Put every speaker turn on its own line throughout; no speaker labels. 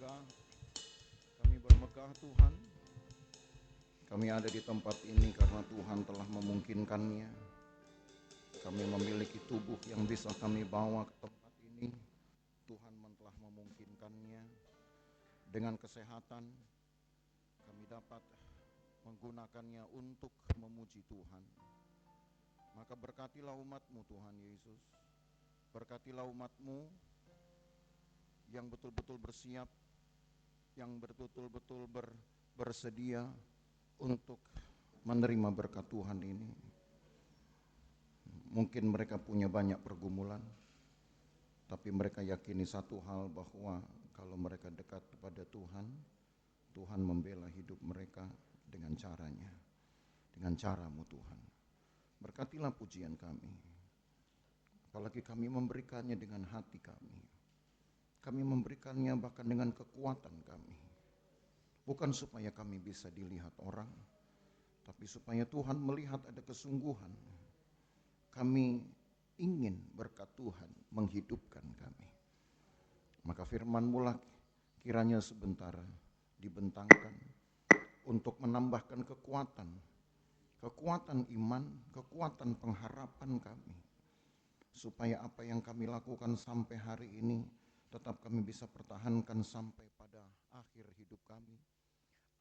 bermegah, kami bermegah Tuhan. Kami ada di tempat ini karena Tuhan telah memungkinkannya. Kami memiliki tubuh yang bisa kami bawa ke tempat ini. Tuhan telah memungkinkannya. Dengan kesehatan, kami dapat menggunakannya untuk memuji Tuhan. Maka berkatilah umat-Mu Tuhan Yesus. Berkatilah umat-Mu yang betul-betul bersiap, yang betul-betul bersedia untuk menerima berkat Tuhan ini. Mungkin mereka punya banyak pergumulan, tapi mereka yakini satu hal, bahwa kalau mereka dekat kepada Tuhan, Tuhan membela hidup mereka dengan caranya, dengan cara-Mu Tuhan. Berkatilah pujian kami, apalagi kami memberikannya dengan hati kami. Kami memberikannya bahkan dengan kekuatan kami. Bukan supaya kami bisa dilihat orang, tapi supaya Tuhan melihat ada kesungguhan. Kami ingin berkat Tuhan menghidupkan kami. Maka firman-Mu lah kiranya sebentar dibentangkan untuk menambahkan kekuatan iman, kekuatan pengharapan kami. Supaya apa yang kami lakukan sampai hari ini tetap kami bisa pertahankan sampai pada akhir hidup kami.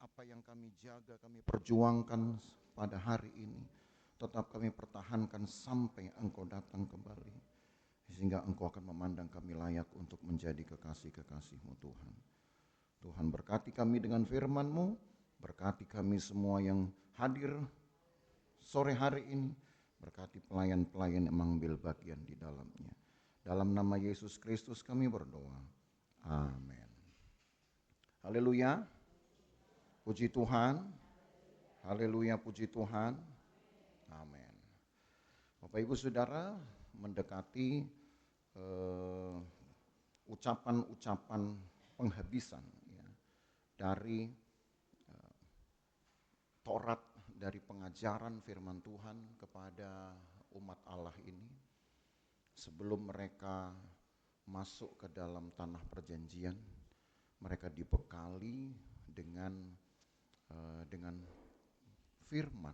Apa yang kami jaga, kami perjuangkan pada hari ini, tetap kami pertahankan sampai Engkau datang kembali. Sehingga Engkau akan memandang kami layak untuk menjadi kekasih-kekasih-Mu Tuhan. Tuhan berkati kami dengan firman-Mu, berkati kami semua yang hadir sore hari ini, berkati pelayan-pelayan yang mengambil bagian di dalamnya. Dalam nama Yesus Kristus kami berdoa. Amin. Haleluya. Puji Tuhan. Haleluya, puji Tuhan. Amin. Bapak Ibu Saudara, mendekati ucapan-ucapan penghabisan ya, dari Taurat, dari pengajaran firman Tuhan kepada umat Allah ini. Sebelum mereka masuk ke dalam tanah perjanjian, mereka dibekali dengan firman.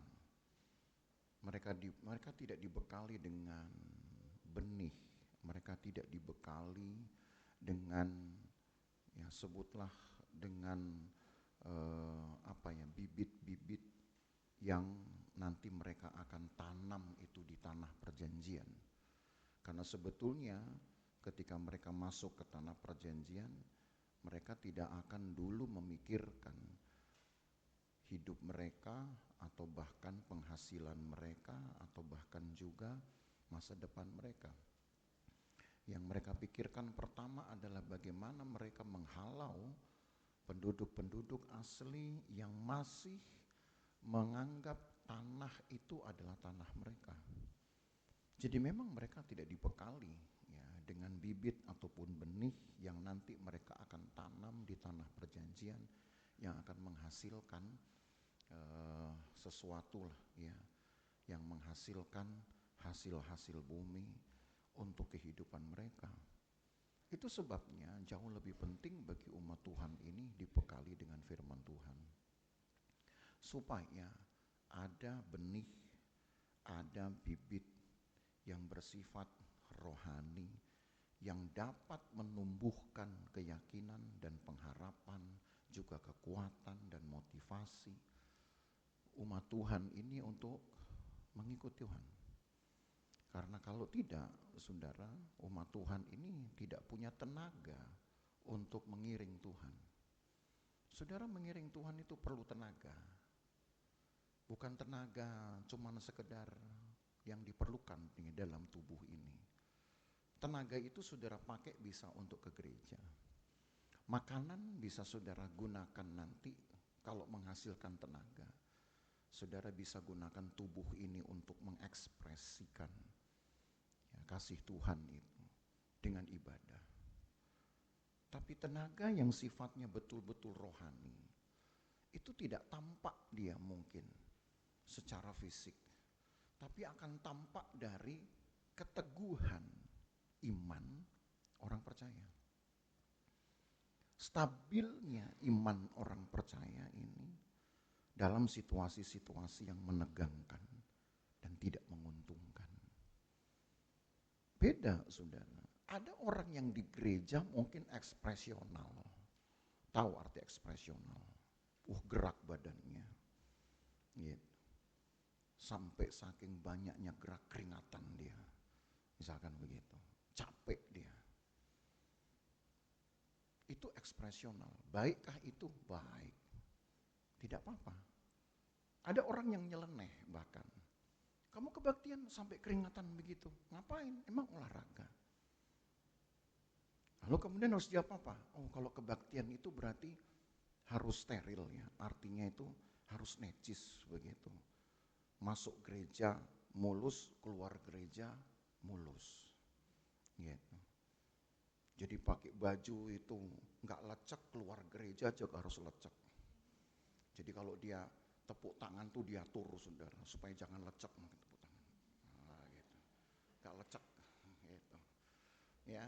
Mereka tidak dibekali dengan benih, mereka tidak dibekali dengan sebutlah dengan bibit-bibit yang nanti mereka akan tanam itu di tanah perjanjian. Karena sebetulnya ketika mereka masuk ke tanah perjanjian, mereka tidak akan dulu memikirkan hidup mereka, atau bahkan penghasilan mereka, atau bahkan juga masa depan mereka. Yang mereka pikirkan pertama adalah bagaimana mereka menghalau penduduk-penduduk asli yang masih menganggap tanah itu adalah tanah mereka. Jadi memang mereka tidak dibekali ya dengan bibit ataupun benih yang nanti mereka akan tanam di tanah perjanjian, yang akan menghasilkan sesuatu lah ya, yang menghasilkan hasil-hasil bumi untuk kehidupan mereka. Itu sebabnya jauh lebih penting bagi umat Tuhan ini dibekali dengan firman Tuhan, supaya ada benih, ada bibit yang bersifat rohani, yang dapat menumbuhkan keyakinan dan pengharapan, juga kekuatan dan motivasi umat Tuhan ini untuk mengikut Tuhan. Karena kalau tidak, saudara, umat Tuhan ini tidak punya tenaga untuk mengiring Tuhan. Saudara, mengiring Tuhan itu perlu tenaga. Bukan tenaga cuman sekedar yang diperlukan di dalam tubuh ini. Tenaga itu saudara pakai bisa untuk ke gereja. Makanan bisa saudara gunakan nanti kalau menghasilkan tenaga. Saudara bisa gunakan tubuh ini untuk mengekspresikan kasih Tuhan itu dengan ibadah. Tapi tenaga yang sifatnya betul-betul rohani, itu tidak tampak dia mungkin secara fisik, tapi akan tampak dari keteguhan iman orang percaya. stabilnya iman orang percaya ini dalam situasi-situasi yang menegangkan dan tidak menguntungkan. Beda, saudara. Ada orang yang di gereja mungkin ekspresional. Tahu arti ekspresional? Gerak badannya. Gitu. Sampai saking banyaknya gerak keringatan dia. Misalkan begitu. Capek dia. Itu ekspresional. Baikkah itu? Baik. Tidak apa-apa. Ada orang yang nyeleneh bahkan. Kamu kebaktian sampai keringatan begitu. Ngapain? Emang olahraga. Lalu kemudian harus jawab apa? Kalau kebaktian itu berarti harus steril ya. Artinya itu harus necis begitu. Masuk gereja mulus, keluar gereja mulus. Gitu. Jadi pakai baju itu nggak lecek, keluar gereja juga harus lecek. Jadi kalau dia tepuk tangan tuh diatur, saudara, supaya jangan lecek makin tepuk tangan. Gitu. Nggak lecek, gitu. Ya,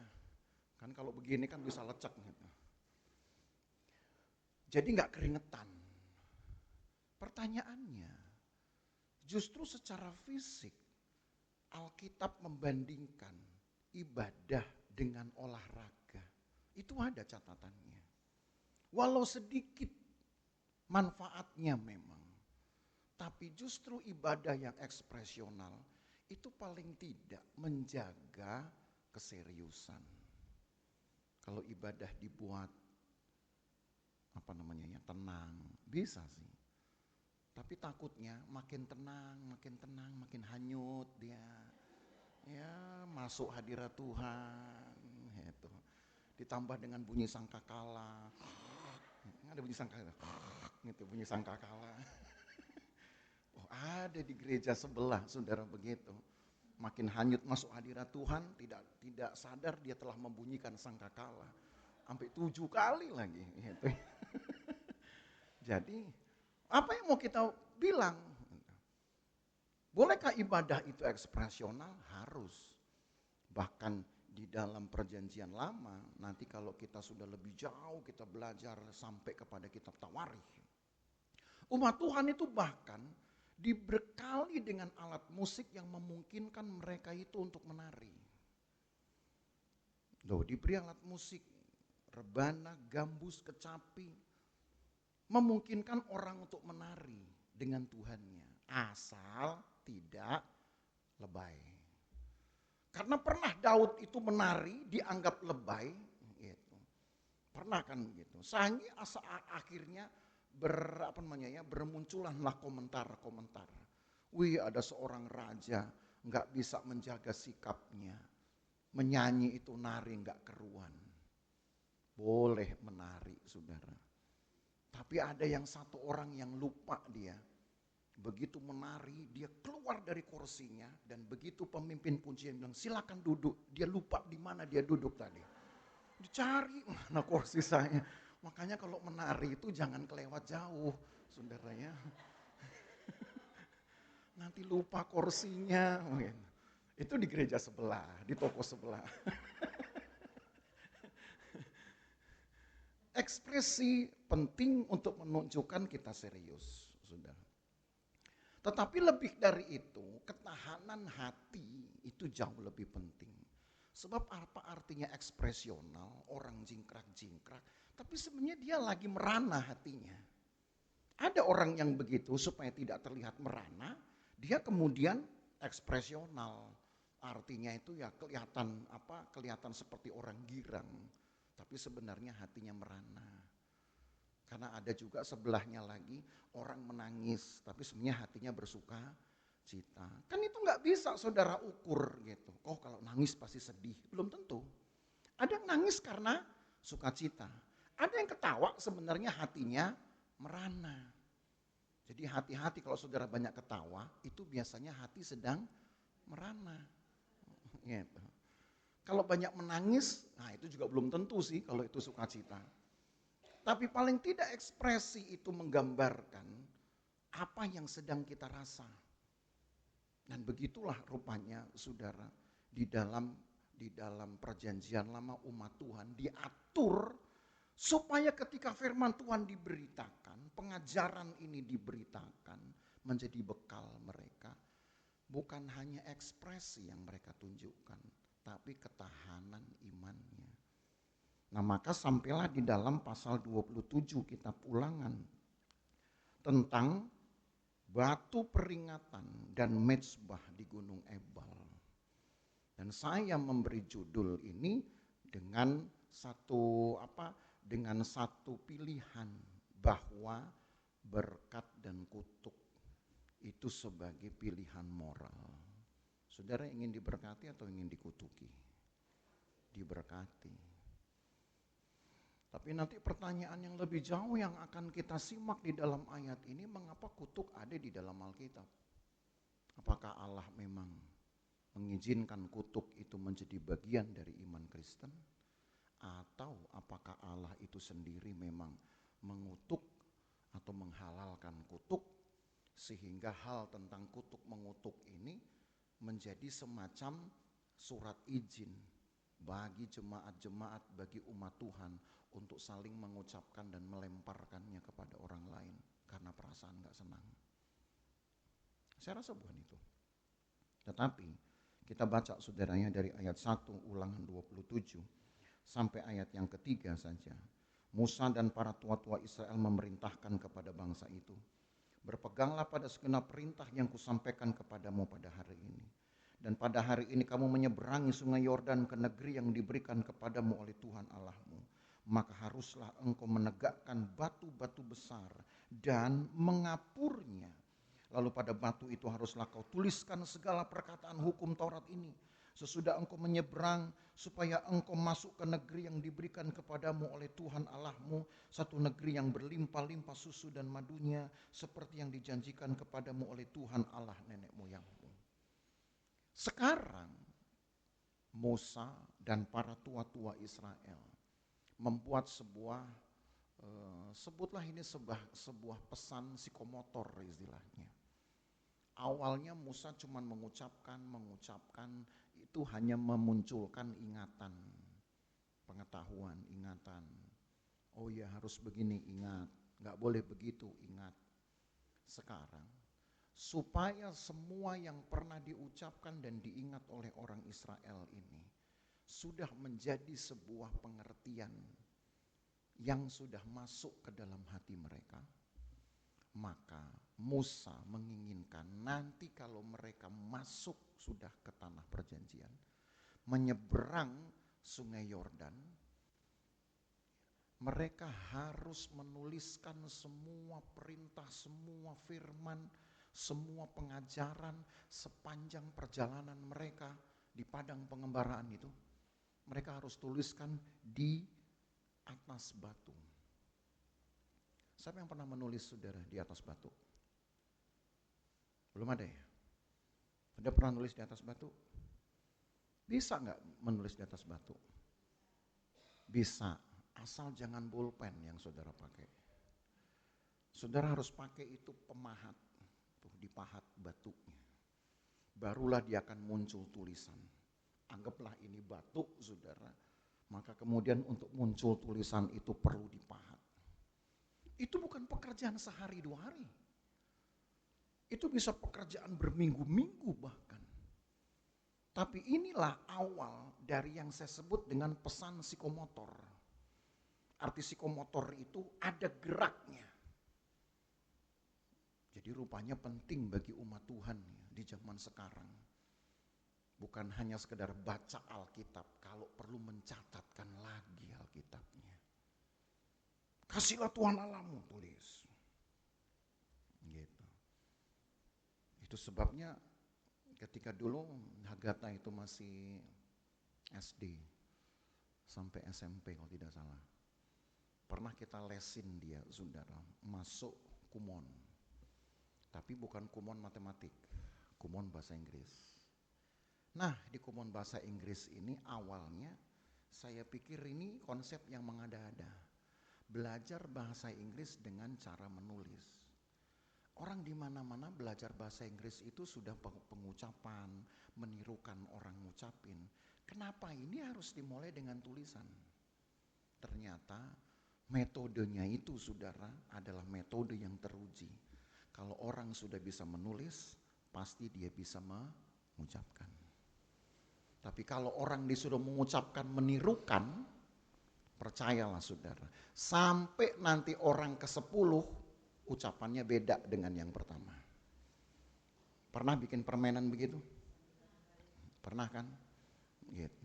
kan kalau begini kan bisa lecek gitu. Jadi nggak keringetan. Pertanyaannya, justru secara fisik Alkitab membandingkan ibadah dengan olahraga. Itu ada catatannya. Walau sedikit manfaatnya memang. Tapi justru ibadah yang ekspresional itu paling tidak menjaga keseriusan. Kalau ibadah dibuat tenang, bisa sih. Tapi takutnya makin tenang, makin hanyut dia. Ya, masuk hadirat Tuhan, gitu. Ditambah dengan bunyi sangkakala. Ada bunyi sangkakala. Gitu, bunyi sangkakala. Ada di gereja sebelah, saudara, begitu. Makin hanyut masuk hadirat Tuhan, tidak sadar dia telah membunyikan sangkakala. Sampai 7 kali lagi, gitu. Jadi, apa yang mau kita bilang? Bolehkah ibadah itu ekspresional? Harus. Bahkan di dalam perjanjian lama, nanti kalau kita sudah lebih jauh, kita belajar sampai kepada kitab Tawarikh. Umat Tuhan itu bahkan dibekali dengan alat musik yang memungkinkan mereka itu untuk menari. Diberi alat musik, rebana, gambus, kecapi, memungkinkan orang untuk menari dengan Tuhannya, asal tidak lebay. Karena pernah Daud itu menari dianggap lebay, gitu. Pernah kan begitu. Sehingga akhirnya bermunculanlah komentar-komentar. Ada seorang raja nggak bisa menjaga sikapnya, menyanyi itu nari nggak keruan. Boleh menari, saudara. Tapi ada yang satu orang yang lupa dia. Begitu menari, dia keluar dari kursinya dan begitu pemimpin pujian bilang silakan duduk, dia lupa di mana dia duduk tadi. Dicari mana kursi saya. Makanya kalau menari itu jangan kelewat jauh, saudaranya. Nanti lupa kursinya. Itu di gereja sebelah, di toko sebelah. Ekspresi penting untuk menunjukkan kita serius, saudara. Tetapi lebih dari itu, ketahanan hati itu jauh lebih penting. Sebab apa artinya ekspresional, orang jingkrak-jingkrak, tapi sebenarnya dia lagi merana hatinya. Ada orang yang begitu supaya tidak terlihat merana, dia kemudian ekspresional. Artinya itu ya kelihatan seperti orang girang, tapi sebenarnya hatinya merana. Karena ada juga sebelahnya lagi orang menangis, tapi sebenarnya hatinya bersuka cita. Kan itu nggak bisa saudara ukur gitu. Kalau nangis pasti sedih, belum tentu. Ada yang nangis karena sukacita. Ada yang ketawa sebenarnya hatinya merana. Jadi hati-hati kalau saudara banyak ketawa, itu biasanya hati sedang merana. Gitu. Kalau banyak menangis, itu juga belum tentu sih kalau itu sukacita. Tapi paling tidak ekspresi itu menggambarkan apa yang sedang kita rasa. Dan begitulah rupanya saudara di dalam perjanjian lama umat Tuhan diatur Supaya ketika firman Tuhan diberitakan, pengajaran ini diberitakan menjadi bekal mereka. Bukan hanya ekspresi yang mereka tunjukkan, tapi ketahanan imannya. Nah, maka sampailah di dalam pasal 27 kitab Ulangan tentang batu peringatan dan mezbah di Gunung Ebal. Dan saya memberi judul ini dengan satu pilihan bahwa berkat dan kutuk itu sebagai pilihan moral. Saudara ingin diberkati atau ingin dikutuki? Diberkati. Tapi nanti pertanyaan yang lebih jauh yang akan kita simak di dalam ayat ini, mengapa kutuk ada di dalam Alkitab? Apakah Allah memang mengizinkan kutuk itu menjadi bagian dari iman Kristen? Atau apakah Allah itu sendiri memang mengutuk atau menghalalkan kutuk, sehingga hal tentang kutuk mengutuk ini menjadi semacam surat izin bagi jemaat-jemaat, bagi umat Tuhan untuk saling mengucapkan dan melemparkannya kepada orang lain karena perasaan gak senang. Saya rasa bukan itu. Tetapi kita baca saudaranya dari ayat 1 Ulangan 27 sampai ayat yang ketiga saja. Musa dan para tua-tua Israel memerintahkan kepada bangsa itu, berpeganglah pada segenap perintah yang kusampaikan kepadamu pada hari ini. Dan pada hari ini kamu menyeberangi sungai Yordan ke negeri yang diberikan kepadamu oleh Tuhan Allahmu. Maka haruslah engkau menegakkan batu-batu besar dan mengapurnya. Lalu pada batu itu haruslah kau tuliskan segala perkataan hukum Taurat ini. Sesudah engkau menyeberang, supaya engkau masuk ke negeri yang diberikan kepadamu oleh Tuhan Allahmu, satu negeri yang berlimpah-limpah susu dan madunya, seperti yang dijanjikan kepadamu oleh Tuhan Allah nenek moyangmu. Sekarang Musa dan para tua-tua Israel membuat sebutlah ini sebuah pesan psikomotor istilahnya. Awalnya Musa cuma mengucapkan, itu hanya memunculkan ingatan, pengetahuan, ingatan. Oh ya harus begini, ingat. Gak boleh begitu, ingat. Sekarang, supaya semua yang pernah diucapkan dan diingat oleh orang Israel ini sudah menjadi sebuah pengertian yang sudah masuk ke dalam hati mereka, maka Musa menginginkan nanti kalau mereka masuk sudah ke tanah perjanjian, menyeberang sungai Yordan, mereka harus menuliskan semua perintah, semua firman, semua pengajaran sepanjang perjalanan mereka di padang pengembaraan itu. Mereka harus tuliskan di atas batu. Siapa yang pernah menulis saudara di atas batu? Belum ada ya? Ada pernah nulis di atas batu? Bisa gak menulis di atas batu? Bisa, asal jangan pulpen yang saudara pakai. Saudara harus pakai itu pemahat, tuh dipahat batunya. Barulah dia akan muncul tulisan. Anggaplah ini batu saudara, maka kemudian untuk muncul tulisan itu perlu dipahat. Itu bukan pekerjaan sehari dua hari. Itu bisa pekerjaan berminggu-minggu bahkan. Tapi inilah awal dari yang saya sebut dengan pesan psikomotor. Arti psikomotor itu ada geraknya. Jadi rupanya penting bagi umat Tuhan di zaman sekarang. Bukan hanya sekedar baca Alkitab, kalau perlu mencatatkan lagi Alkitabnya. Kasihlah Tuhan Allahmu, tulis. Gitu. Itu sebabnya ketika dulu Hagatha itu masih SD sampai SMP kalau tidak salah, pernah kita lesin dia saudara masuk kumon, tapi bukan kumon matematik, kumon bahasa Inggris. Nah di kumon bahasa Inggris ini awalnya saya pikir ini konsep yang mengada-ada, belajar bahasa Inggris dengan cara menulis. Orang di mana-mana belajar bahasa Inggris itu sudah pengucapan, menirukan orang ngucapin. Kenapa ini harus dimulai dengan tulisan? Ternyata Metodenya itu saudara adalah metode yang teruji. Kalau orang sudah bisa menulis, pasti dia bisa mengucapkan. Tapi kalau orang disuruh mengucapkan menirukan, percayalah saudara, sampai nanti orang ke-10 ucapannya beda dengan yang pertama. Pernah bikin permainan begitu? Pernah kan? Gitu.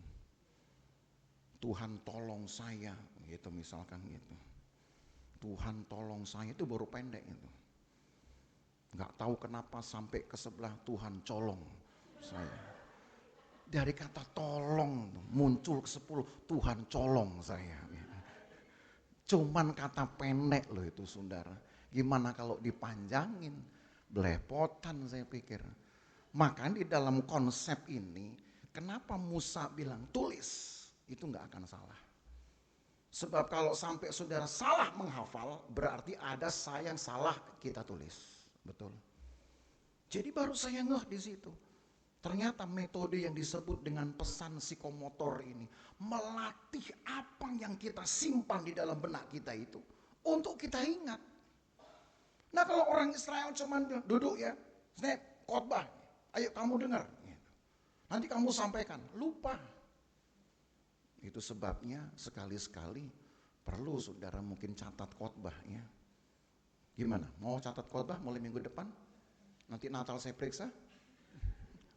Tuhan tolong saya, gitu misalkan gitu. Tuhan tolong saya, itu baru pendek itu. Nggak tahu kenapa sampai ke sebelah Tuhan colong saya. Dari kata tolong muncul ke-10 Tuhan colong saya. Cuman kata pendek loh itu saudara. Gimana kalau dipanjangin? Belepotan saya pikir. Maka di dalam konsep ini, kenapa Musa bilang tulis? Itu nggak akan salah. Sebab kalau sampai saudara salah menghafal, berarti ada saya yang salah kita tulis. Betul. Jadi baru saya ngeh di situ. Ternyata metode yang disebut dengan pesan psikomotor ini melatih apa yang kita simpan di dalam benak kita itu untuk kita ingat. Nah kalau orang Israel cuma duduk ya, khotbah, ayo kamu dengar, nanti kamu sampaikan, lupa. Itu sebabnya sekali-sekali perlu saudara mungkin catat khotbahnya. Gimana? Mau catat khotbah mulai minggu depan? Nanti Natal saya periksa.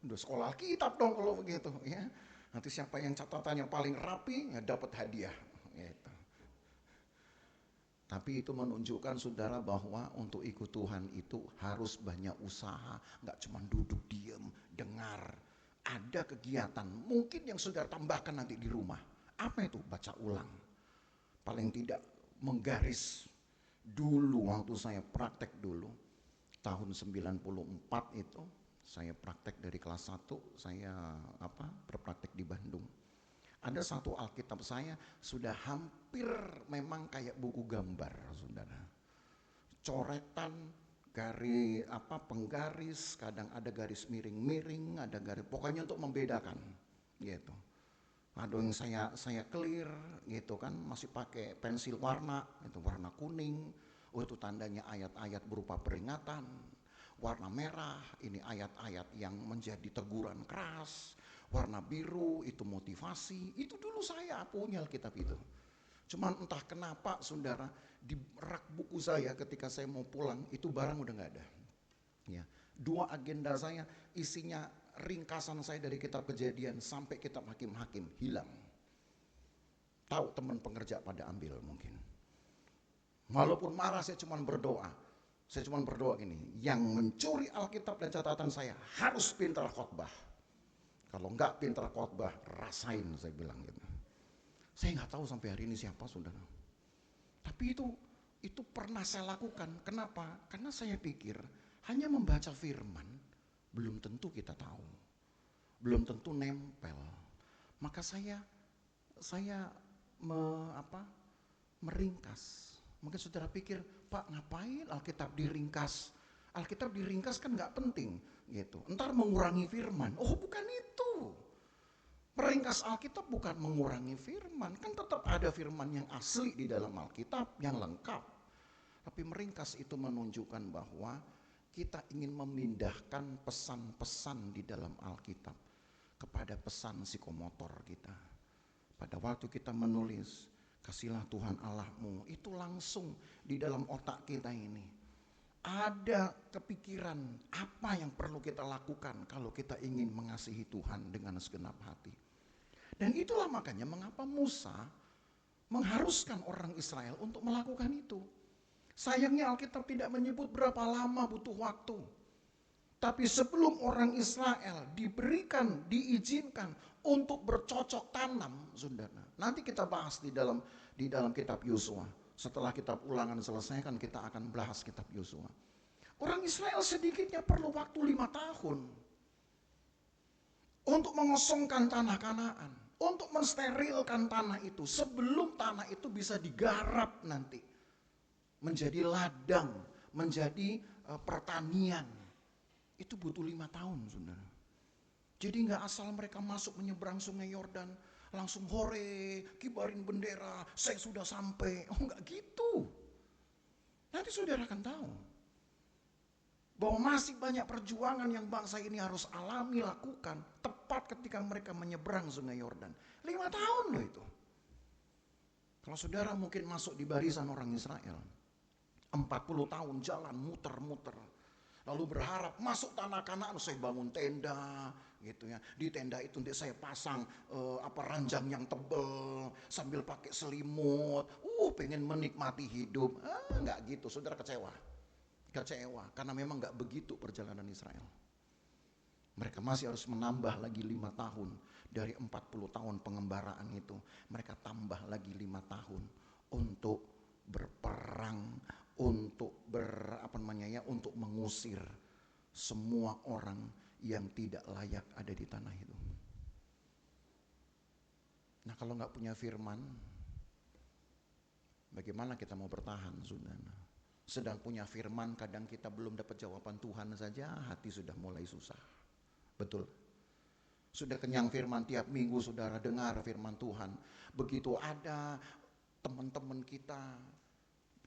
Udah sekolah Alkitab dong kalau begitu ya. Nanti siapa yang catatannya paling rapi ya dapat hadiah gitu. Tapi itu menunjukkan saudara bahwa untuk ikut Tuhan itu harus banyak usaha, nggak cuma duduk diam, dengar. Ada kegiatan mungkin yang saudara tambahkan nanti di rumah. Apa itu? Baca ulang. Paling tidak menggaris dulu waktu saya praktek dulu tahun 94 itu. Saya praktek dari kelas 1, saya berpraktek di Bandung. Ada satu Alkitab saya sudah hampir memang kayak buku gambar, saudara. Coretan, garis penggaris, kadang ada garis miring-miring, ada garis, pokoknya untuk membedakan, gitu. Ada yang saya clear, gitu kan, masih pakai pensil warna, itu warna kuning, itu tandanya ayat-ayat berupa peringatan. Warna merah, ini ayat-ayat yang menjadi teguran keras. Warna biru, itu motivasi. Itu dulu saya punya Alkitab itu. Cuman entah kenapa saudara, di rak buku saya ketika saya mau pulang, itu barang udah gak ada. Ya, 2 agenda saya isinya ringkasan saya dari kitab Kejadian sampai kitab Hakim-Hakim hilang. Tahu teman pengerja pada ambil mungkin. Walaupun marah saya cuma berdoa. Saya cuma berdoa gini, yang mencuri Alkitab dan catatan saya harus pintar khotbah. Kalau enggak pintar khotbah, rasain saya bilang gitu. Saya nggak tahu sampai hari ini siapa saudara. Tapi itu pernah saya lakukan. Kenapa? Karena saya pikir hanya membaca firman belum tentu kita tahu, belum tentu nempel. Maka saya meringkas. Mungkin saudara pikir, Pak ngapain Alkitab diringkas? Alkitab diringkas kan nggak penting gitu. Entar mengurangi firman. Oh bukan itu. Meringkas Alkitab bukan mengurangi firman. Kan tetap ada firman yang asli di dalam Alkitab yang lengkap. Tapi meringkas itu menunjukkan bahwa kita ingin memindahkan pesan-pesan di dalam Alkitab kepada pesan psikomotor kita. Pada waktu kita menulis, kasihlah Tuhan Allahmu, itu langsung di dalam otak kita ini. Ada kepikiran apa yang perlu kita lakukan kalau kita ingin mengasihi Tuhan dengan segenap hati. Dan itulah makanya mengapa Musa mengharuskan orang Israel untuk melakukan itu. Sayangnya Alkitab tidak menyebut berapa lama butuh waktu. Tapi sebelum orang Israel diizinkan untuk bercocok tanam, saudara. Nanti kita bahas di dalam kitab Yosua. Setelah kitab Ulangan selesai kan kita akan bahas kitab Yosua. Orang Israel sedikitnya perlu waktu 5 tahun untuk mengosongkan tanah Kanaan, untuk mensterilkan tanah itu sebelum tanah itu bisa digarap nanti menjadi ladang, menjadi pertanian. Itu butuh 5 tahun, saudara. Jadi nggak asal mereka masuk menyeberang sungai Yordan, langsung hore, kibarin bendera, saya sudah sampai. Oh enggak gitu. Nanti saudara akan tahu bahwa masih banyak perjuangan yang bangsa ini harus alami, lakukan. Tepat ketika mereka menyeberang sungai Yordan. 5 tahun loh itu. Kalau saudara mungkin masuk di barisan orang Israel, 40 tahun jalan muter-muter. Lalu berharap masuk tanah Kanaan, saya bangun tenda gitu ya. Di tenda itu nanti saya pasang ranjang yang tebel sambil pakai selimut. Pengen menikmati hidup. Enggak gitu, saudara kecewa. Kecewa karena memang enggak begitu perjalanan Israel. Mereka masih harus menambah lagi 5 tahun dari 40 tahun pengembaraan itu. Mereka tambah lagi 5 tahun untuk berperang, untuk untuk mengusir semua orang yang tidak layak ada di tanah itu. Nah, kalau nggak punya firman, bagaimana kita mau bertahan, saudara? Sedang punya firman, kadang kita belum dapat jawaban Tuhan saja, hati sudah mulai susah. Betul? Sudah kenyang firman, tiap minggu saudara dengar firman Tuhan. Begitu ada teman-teman kita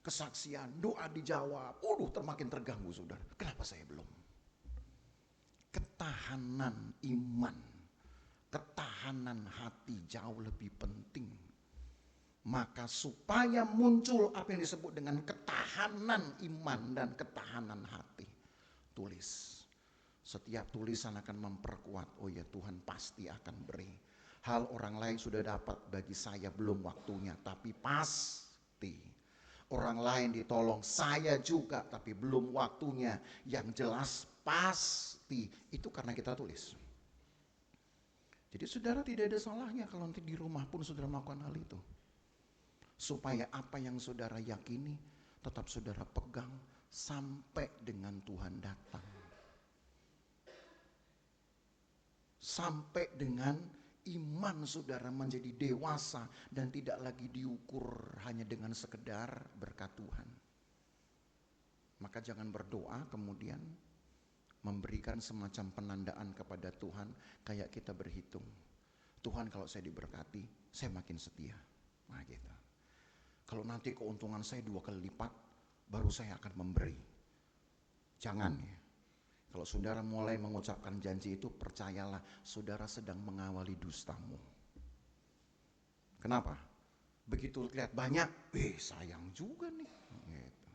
kesaksian, doa dijawab, termakin terganggu saudara. Kenapa saya belum? Ketahanan iman, ketahanan hati jauh lebih penting. Maka supaya muncul apa yang disebut dengan ketahanan iman dan ketahanan hati, tulis. Setiap tulisan akan memperkuat, oh ya Tuhan pasti akan beri. Hal orang lain sudah dapat, bagi saya belum waktunya, tapi pasti. Orang lain ditolong, saya juga, tapi belum waktunya. Yang jelas pasti. Itu karena kita tulis. Jadi saudara tidak ada salahnya kalau nanti di rumah pun saudara melakukan hal itu. Supaya apa yang saudara yakini tetap saudara pegang sampai dengan Tuhan datang. Sampai dengan iman saudara menjadi dewasa dan tidak lagi diukur hanya dengan sekedar berkat Tuhan. Maka jangan berdoa kemudian memberikan semacam penandaan kepada Tuhan kayak kita berhitung. Tuhan, kalau saya diberkati, saya makin setia. Nah gitu. Kalau nanti keuntungan saya 2 kali lipat, baru saya akan memberi. Jangan ya. Kalau saudara mulai mengucapkan janji itu, percayalah saudara sedang mengawali dustamu. Kenapa? Begitu lihat banyak, sayang juga nih. Gitu.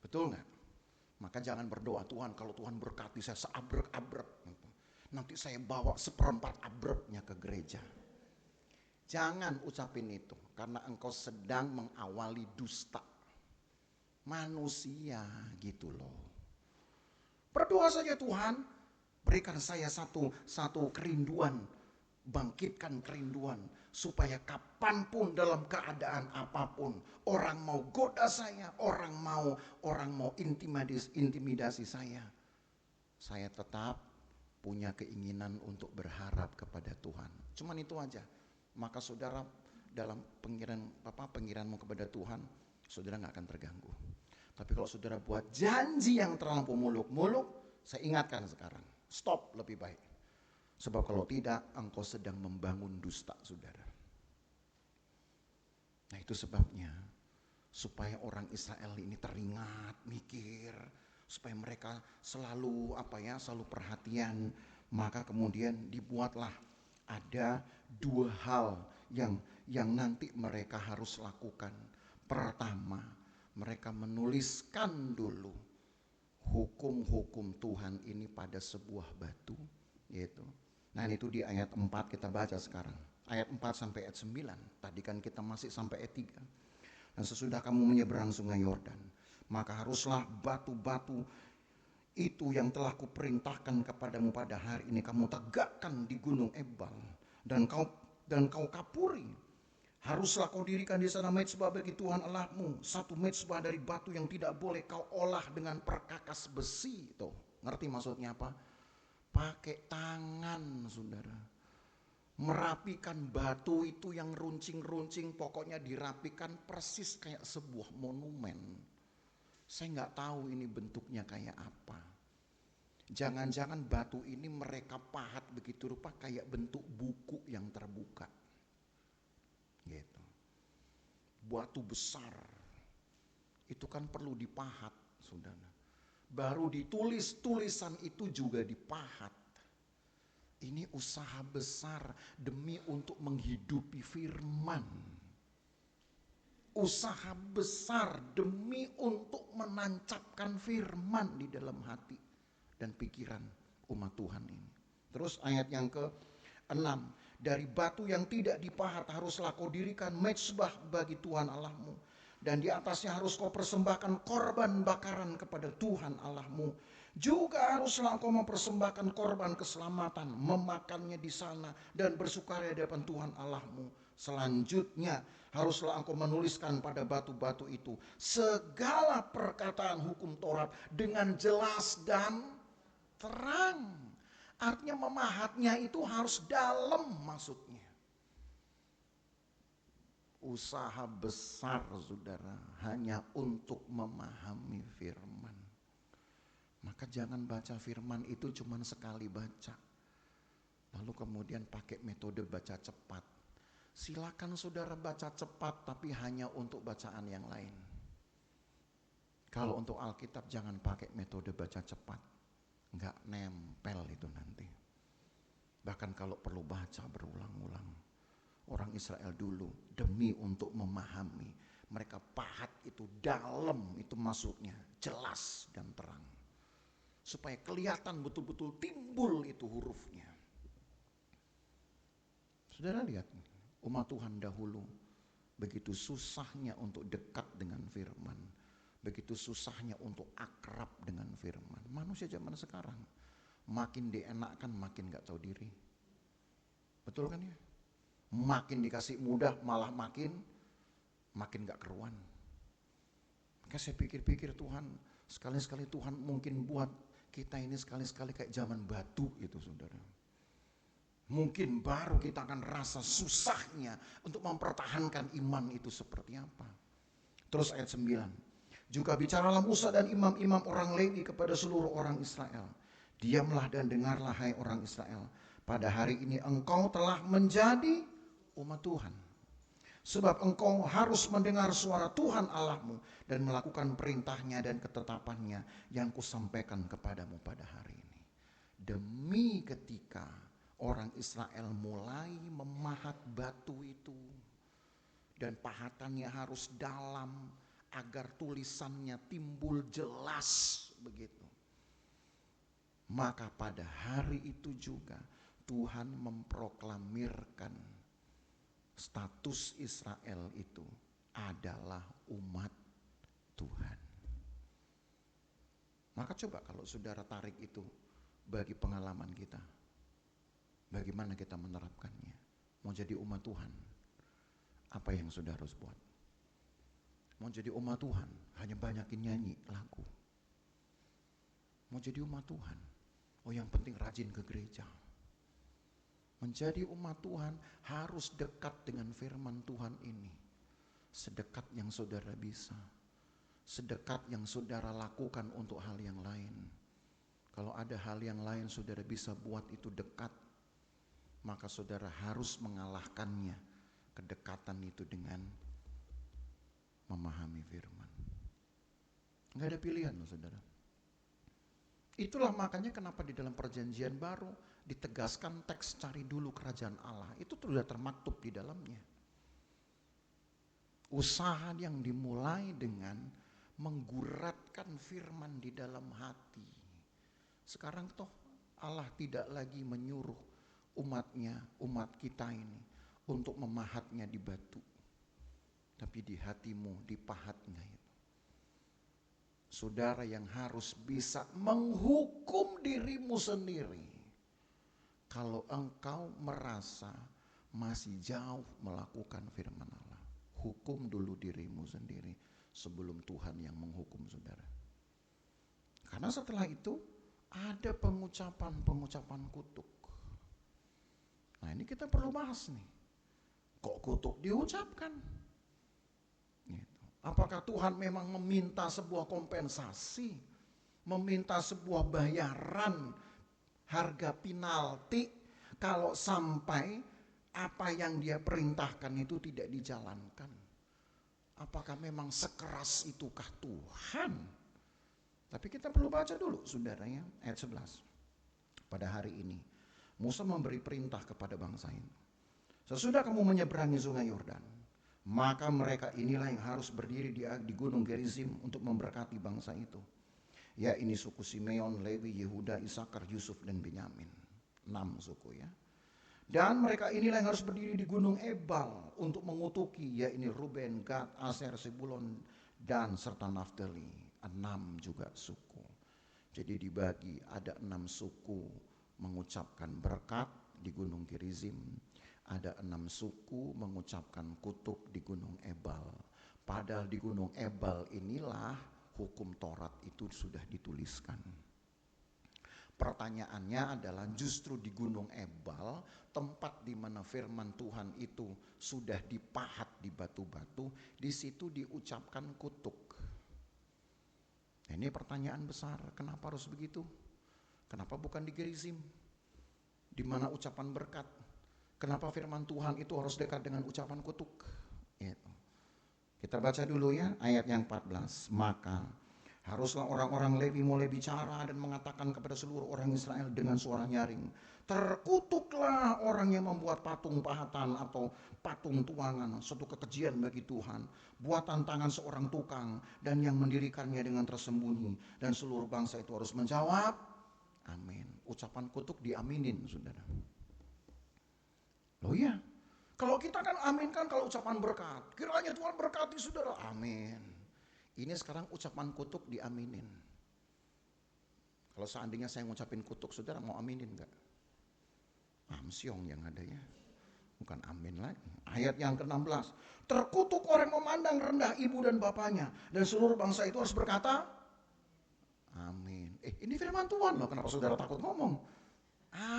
Betul nggak? Maka jangan berdoa, Tuhan kalau Tuhan berkati saya seabrek-abrek. Gitu. Nanti saya bawa 1/4 abreknya ke gereja. Jangan ucapin itu, karena engkau sedang mengawali dusta. Manusia gitu loh. Berdoa saja, Tuhan berikan saya satu kerinduan, bangkitkan kerinduan, supaya kapanpun dalam keadaan apapun, orang mau goda saya, orang mau intimidasi saya tetap punya keinginan untuk berharap kepada Tuhan. Cuman itu aja. Maka saudara dalam pengiranmu kepada Tuhan, saudara gak akan terganggu. Tapi kalau saudara buat janji yang terlalu muluk-muluk, saya ingatkan sekarang, stop lebih baik. Sebab kalau tidak, engkau sedang membangun dusta saudara. Nah itu sebabnya, supaya orang Israel ini teringat, mikir, supaya mereka selalu perhatian, maka kemudian dibuatlah ada 2 hal yang nanti mereka harus lakukan. Pertama, mereka menuliskan dulu hukum-hukum Tuhan ini pada sebuah batu, gitu. Nah itu di ayat 4 kita baca sekarang. Ayat 4 sampai ayat 9. Tadi kan kita masih sampai ayat 3. Dan sesudah kamu menyeberang sungai Yordan, maka haruslah batu-batu itu yang telah kuperintahkan kepadamu pada hari ini kamu tegakkan di gunung Ebal, dan kau kapuri. Haruslah kau dirikan di sana mezbah bagi Tuhan Allahmu, 1 mezbah dari batu yang tidak boleh kau olah dengan perkakas besi. Tuh, ngerti maksudnya apa? Pakai tangan, saudara. Merapikan batu itu yang runcing-runcing, pokoknya dirapikan persis kayak sebuah monumen. Saya nggak tahu ini bentuknya kayak apa. Jangan-jangan batu ini mereka pahat begitu rupa kayak bentuk buku yang terbuka. Gitu. Batu besar itu kan perlu dipahat, saudara. Baru ditulis, tulisan itu juga dipahat. Ini usaha besar demi untuk menghidupi firman. Usaha besar demi untuk menancapkan firman di dalam hati dan pikiran umat Tuhan ini. Terus ayat yang ke-6, dari batu yang tidak dipahat haruslah kau dirikan mezbah bagi Tuhan Allahmu, dan di atasnya harus kau persembahkan korban bakaran kepada Tuhan Allahmu. Juga haruslah kau mempersembahkan korban keselamatan, memakannya di sana dan bersukaria di hadapan Tuhan Allahmu. Selanjutnya haruslah engkau menuliskan pada batu-batu itu segala perkataan hukum Taurat dengan jelas dan terang. Artinya memahatnya itu harus dalam maksudnya. Usaha besar, saudara, hanya untuk memahami firman. Maka jangan baca firman itu cuma sekali baca, lalu kemudian pakai metode baca cepat. Silakan saudara baca cepat, tapi hanya untuk bacaan yang lain. Kalau untuk Alkitab jangan pakai metode baca cepat, nggak nempel itu nanti. Bahkan kalau perlu baca berulang-ulang. Orang Israel dulu demi untuk memahami, mereka pahat itu dalam, itu maksudnya jelas dan terang. Supaya kelihatan betul-betul timbul itu hurufnya. Saudara lihat, umat Tuhan dahulu begitu susahnya untuk dekat dengan firman. Begitu susahnya untuk akrab dengan firman. Manusia zaman sekarang makin dienakkan makin gak tahu diri. Betul kan ya? Makin dikasih mudah malah makin gak keruan. Maka saya pikir-pikir Tuhan, sekali-sekali Tuhan mungkin buat kita ini sekali-sekali kayak zaman batu itu, saudara. Mungkin baru kita akan rasa susahnya untuk mempertahankan iman itu seperti apa. Terus ayat 9. Juga bicaralah Musa dan imam-imam orang Lewi kepada seluruh orang Israel. Diamlah dan dengarlah hai orang Israel. Pada hari ini engkau telah menjadi umat Tuhan. Sebab engkau harus mendengar suara Tuhan Allahmu dan melakukan perintahnya dan ketetapannya yang kusampaikan kepadamu pada hari ini. Demi ketika orang Israel mulai memahat batu itu, dan pahatannya harus dalam agar tulisannya timbul jelas begitu. Maka pada hari itu juga Tuhan memproklamirkan status Israel itu adalah umat Tuhan. Maka coba kalau saudara tarik itu bagi pengalaman kita, bagaimana kita menerapkannya? Mau jadi umat Tuhan, apa yang saudara harus buat? Mau jadi umat Tuhan, hanya banyakin nyanyi lagu. Mau jadi umat Tuhan, oh yang penting rajin ke gereja. Menjadi umat Tuhan harus dekat dengan firman Tuhan ini. Sedekat yang saudara bisa. Sedekat yang saudara lakukan untuk hal yang lain. Kalau ada hal yang lain saudara bisa buat itu dekat, maka saudara harus mengalahkannya, kedekatan itu dengan memahami firman. Nggak ada pilihan loh saudara. Itulah makanya kenapa di dalam perjanjian baru ditegaskan teks cari dulu kerajaan Allah. Itu sudah termaktub di dalamnya. Usaha yang dimulai dengan mengguratkan firman di dalam hati. Sekarang toh Allah tidak lagi menyuruh umatnya, umat kita ini untuk memahatnya di batu. Tapi di hatimu dipahatnya itu. Saudara yang harus bisa menghukum dirimu sendiri. Kalau engkau merasa masih jauh melakukan firman Allah, hukum dulu dirimu sendiri sebelum Tuhan yang menghukum saudara. Karena setelah itu ada pengucapan-pengucapan kutuk. Nah ini kita perlu bahas nih. Kok kutuk diucapkan? Gitu. Apakah Tuhan memang meminta sebuah kompensasi? Meminta sebuah bayaran harga penalti kalau sampai apa yang dia perintahkan itu tidak dijalankan. Apakah memang sekeras itukah Tuhan? Tapi kita perlu baca dulu saudaranya ayat 11. Pada hari ini Musa memberi perintah kepada bangsa ini. Sesudah kamu menyeberangi sungai Yordan, maka mereka inilah yang harus berdiri di gunung Gerizim untuk memberkati bangsa itu. Ya, ini suku Simeon, Lewi, Yehuda, Isakar, Yusuf, dan Benyamin. 6 suku ya. Dan mereka inilah yang harus berdiri di gunung Ebal untuk mengutuki, ya ini Ruben, Gad, Aser, Sebulon, dan serta Naftali. 6 juga suku. Jadi dibagi ada 6 suku mengucapkan berkat di gunung Gerizim. Ada 6 suku mengucapkan kutuk di gunung Ebal. Padahal di gunung Ebal inilah hukum Taurat itu sudah dituliskan. Pertanyaannya adalah justru di gunung Ebal, tempat di mana firman Tuhan itu sudah dipahat di batu-batu, di situ diucapkan kutuk. Ini pertanyaan besar, kenapa harus begitu? Kenapa bukan di Gerizim, di mana ucapan berkat? Kenapa firman Tuhan itu harus dekat dengan ucapan kutuk? Itu. Kita baca dulu ya ayat yang 14. Maka haruslah orang-orang Lewi mulai bicara dan mengatakan kepada seluruh orang Israel dengan suara nyaring, terkutuklah orang yang membuat patung pahatan atau patung tuangan, suatu kekejian bagi Tuhan, buatan tangan seorang tukang, dan yang mendirikannya dengan tersembunyi. Dan seluruh bangsa itu harus menjawab, amin. Ucapan kutuk diaminin, saudara. Loh ya, kalau kita kan amin kan kalau ucapan berkat. Kiranya Tuhan berkati saudara, amin. Ini sekarang ucapan kutuk diaminin. Kalau seandainya saya ngucapin kutuk, saudara mau aminin enggak? Amsyong yang ada ya, bukan amin lagi. Ayat yang ke-16, terkutuk orang memandang rendah ibu dan bapaknya, dan seluruh bangsa itu harus berkata, amin. Ini firman Tuhan loh, kenapa saudara takut ngomong?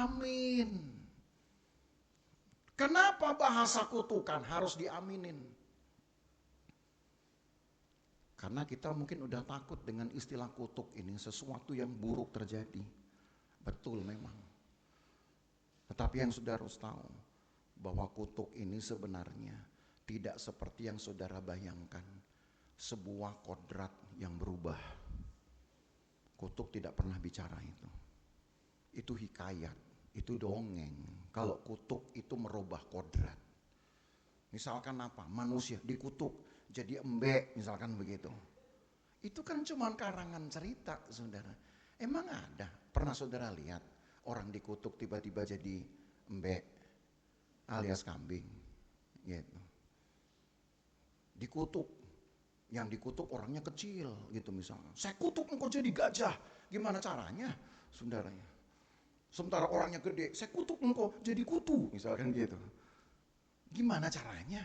Amin. Kenapa bahasa kutukan harus diaminin? Karena kita mungkin udah takut dengan istilah kutuk ini, sesuatu yang buruk terjadi. Betul memang. Tetapi yang saudara harus tahu, bahwa kutuk ini sebenarnya tidak seperti yang saudara bayangkan. Sebuah kodrat yang berubah. Kutuk tidak pernah bicara itu. Itu hikayat. Itu dongeng. Kalau kutuk itu merubah kodrat. Misalkan apa? Manusia dikutuk jadi embek, misalkan begitu. Itu kan cuma karangan cerita, saudara. Emang ada? Pernah saudara lihat orang dikutuk tiba-tiba jadi embek alias kambing? Gitu. Dikutuk. Yang dikutuk orangnya kecil gitu misalnya. Saya kutuk engkau jadi gajah. Gimana caranya, saudaranya? Sementara orangnya gede, saya kutuk engkau jadi kutu, misalkan gitu. Gimana caranya?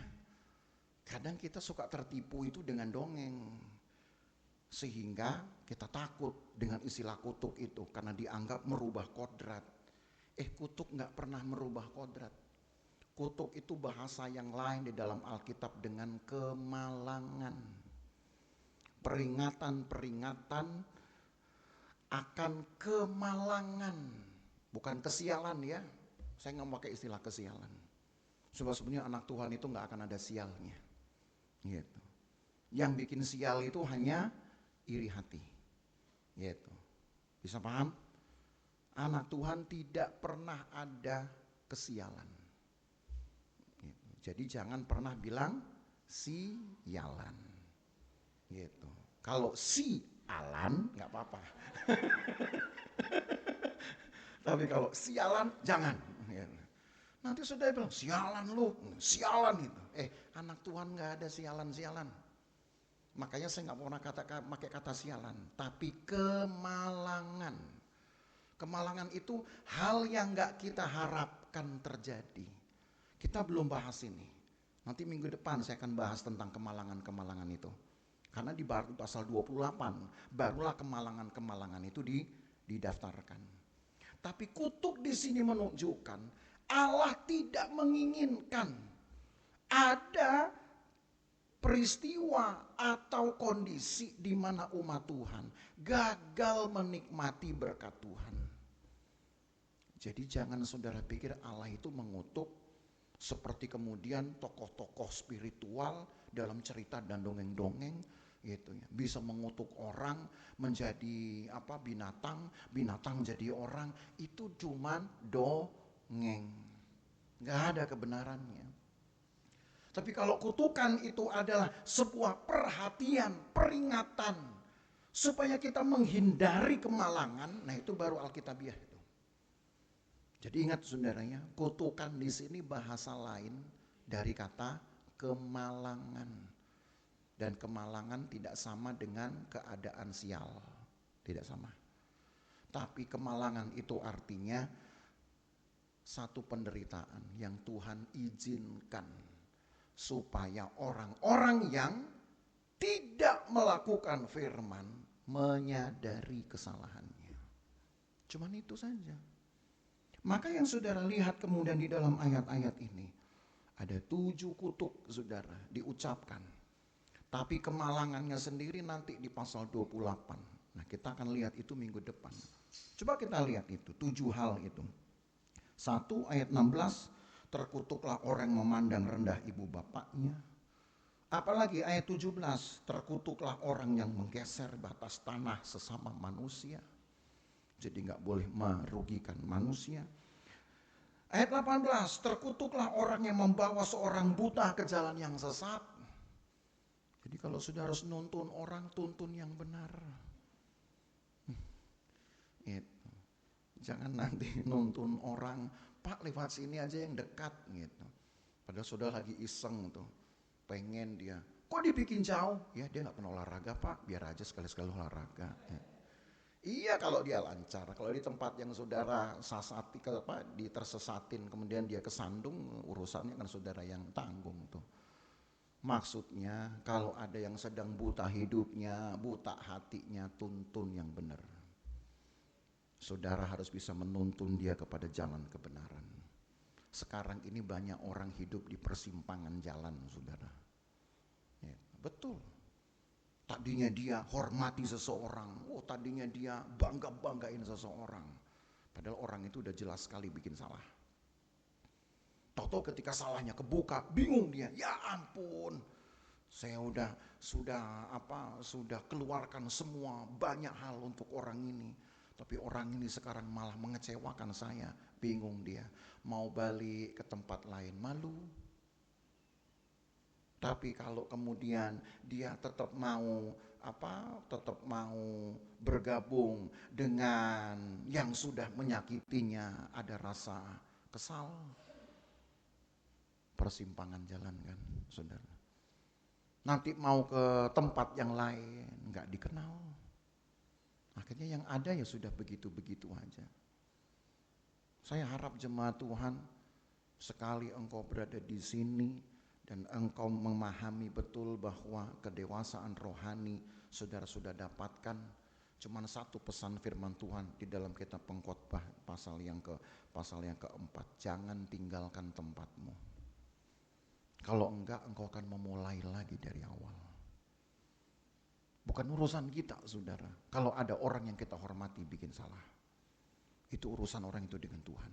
Kadang kita suka tertipu itu dengan dongeng. Sehingga kita takut dengan istilah kutuk itu, karena dianggap merubah kodrat. Kutuk gak pernah merubah kodrat. Kutuk itu bahasa yang lain di dalam Alkitab dengan kemalangan. Peringatan-peringatan akan kemalangan. Bukan kesialan ya, saya nggak pakai istilah kesialan. Sebab sebenarnya anak Tuhan itu nggak akan ada sialnya. Gitu. Yang bikin sial itu hanya iri hati. Gitu. Bisa paham? Anak Tuhan tidak pernah ada kesialan. Gitu. Jadi jangan pernah bilang sialan. Gitu. Kalau sialan nggak apa-apa. Tapi kalau sialan jangan. Nanti sudah bilang sialan lu, sialan itu. Anak Tuhan nggak ada sialan-sialan. Makanya saya nggak pernah pakai kata sialan, tapi kemalangan. Kemalangan itu hal yang nggak kita harapkan terjadi. Kita belum bahas ini. Nanti minggu depan saya akan bahas tentang kemalangan-kemalangan itu. Karena di pasal 28 barulah kemalangan-kemalangan itu didaftarkan. Tapi kutuk di sini menunjukkan Allah tidak menginginkan ada peristiwa atau kondisi di mana umat Tuhan gagal menikmati berkat Tuhan. Jadi jangan saudara pikir Allah itu mengutuk Seperti kemudian tokoh-tokoh spiritual dalam cerita dan dongeng-dongeng gitu ya, bisa mengutuk orang menjadi binatang, binatang jadi orang, itu cuman dongeng, nggak ada kebenarannya. Tapi kalau kutukan itu adalah sebuah perhatian, peringatan supaya kita menghindari kemalangan, nah itu baru Alkitabiah itu. Jadi ingat saudaranya, kutukan di sini bahasa lain dari kata kemalangan. Dan kemalangan tidak sama dengan keadaan sial, tidak sama. Tapi kemalangan itu artinya satu penderitaan yang Tuhan izinkan supaya orang-orang yang tidak melakukan firman menyadari kesalahannya. Cuman itu saja. Maka yang saudara lihat kemudian di dalam ayat-ayat ini, ada 7 kutuk saudara diucapkan. Tapi kemalangannya sendiri nanti di pasal 28. Nah kita akan lihat itu minggu depan. Coba kita lihat itu, 7 hal itu. 1 ayat 16, terkutuklah orang memandang rendah ibu bapaknya. Apalagi ayat 17, terkutuklah orang yang menggeser batas tanah sesama manusia. Jadi nggak boleh merugikan manusia. Ayat 18, terkutuklah orang yang membawa seorang buta ke jalan yang sesat. Jadi kalau sudah harus nuntun orang, tuntun yang benar. Itu. Jangan nanti nuntun orang, Pak lewat sini aja yang dekat gitu. Padahal saudara lagi iseng tuh, pengen dia, kok dibikin jauh? Ya dia nggak pernah olahraga Pak, biar aja sekali-sekali olahraga. Ya. Iya kalau dia lancar, kalau di tempat yang saudara sasati, ditersesatin, kemudian dia kesandung, urusannya kan saudara yang tanggung tuh. Maksudnya kalau ada yang sedang buta hidupnya, buta hatinya, tuntun yang benar. Saudara harus bisa menuntun dia kepada jalan kebenaran. Sekarang ini banyak orang hidup di persimpangan jalan, saudara. Ya, betul. Tadinya dia hormati seseorang, tadinya dia bangga-banggain seseorang. Padahal orang itu udah jelas sekali bikin salah. Tahu-tahu ketika salahnya kebuka, bingung dia. Ya ampun, saya sudah keluarkan semua banyak hal untuk orang ini. Tapi orang ini sekarang malah mengecewakan saya. Bingung dia. Mau balik ke tempat lain, malu. Tapi kalau kemudian dia tetap mau bergabung dengan yang sudah menyakitinya, ada rasa kesal. Persimpangan jalan kan, saudara. Nanti mau ke tempat yang lain, nggak dikenal. Akhirnya yang ada ya sudah begitu-begitu aja. Saya harap jemaat Tuhan, sekali engkau berada di sini dan engkau memahami betul bahwa kedewasaan rohani saudara sudah dapatkan, cuman satu pesan firman Tuhan di dalam kitab Pengkhotbah pasal yang keempat, jangan tinggalkan tempatmu. Kalau enggak, engkau akan memulai lagi dari awal. Bukan urusan kita, saudara. Kalau ada orang yang kita hormati bikin salah, itu urusan orang itu dengan Tuhan.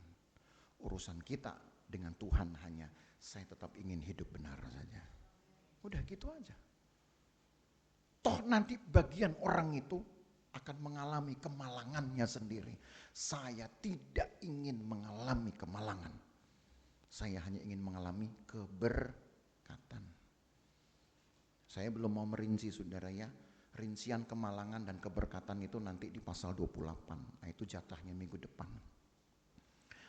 Urusan kita dengan Tuhan hanya, saya tetap ingin hidup benar saja. Udah gitu aja. Toh nanti bagian orang itu akan mengalami kemalangannya sendiri. Saya tidak ingin mengalami kemalangan. Saya hanya ingin mengalami keberkatan. Saya belum mau merinci, saudara ya. Rincian kemalangan dan keberkatan itu nanti di pasal 28. Nah, itu jatahnya minggu depan.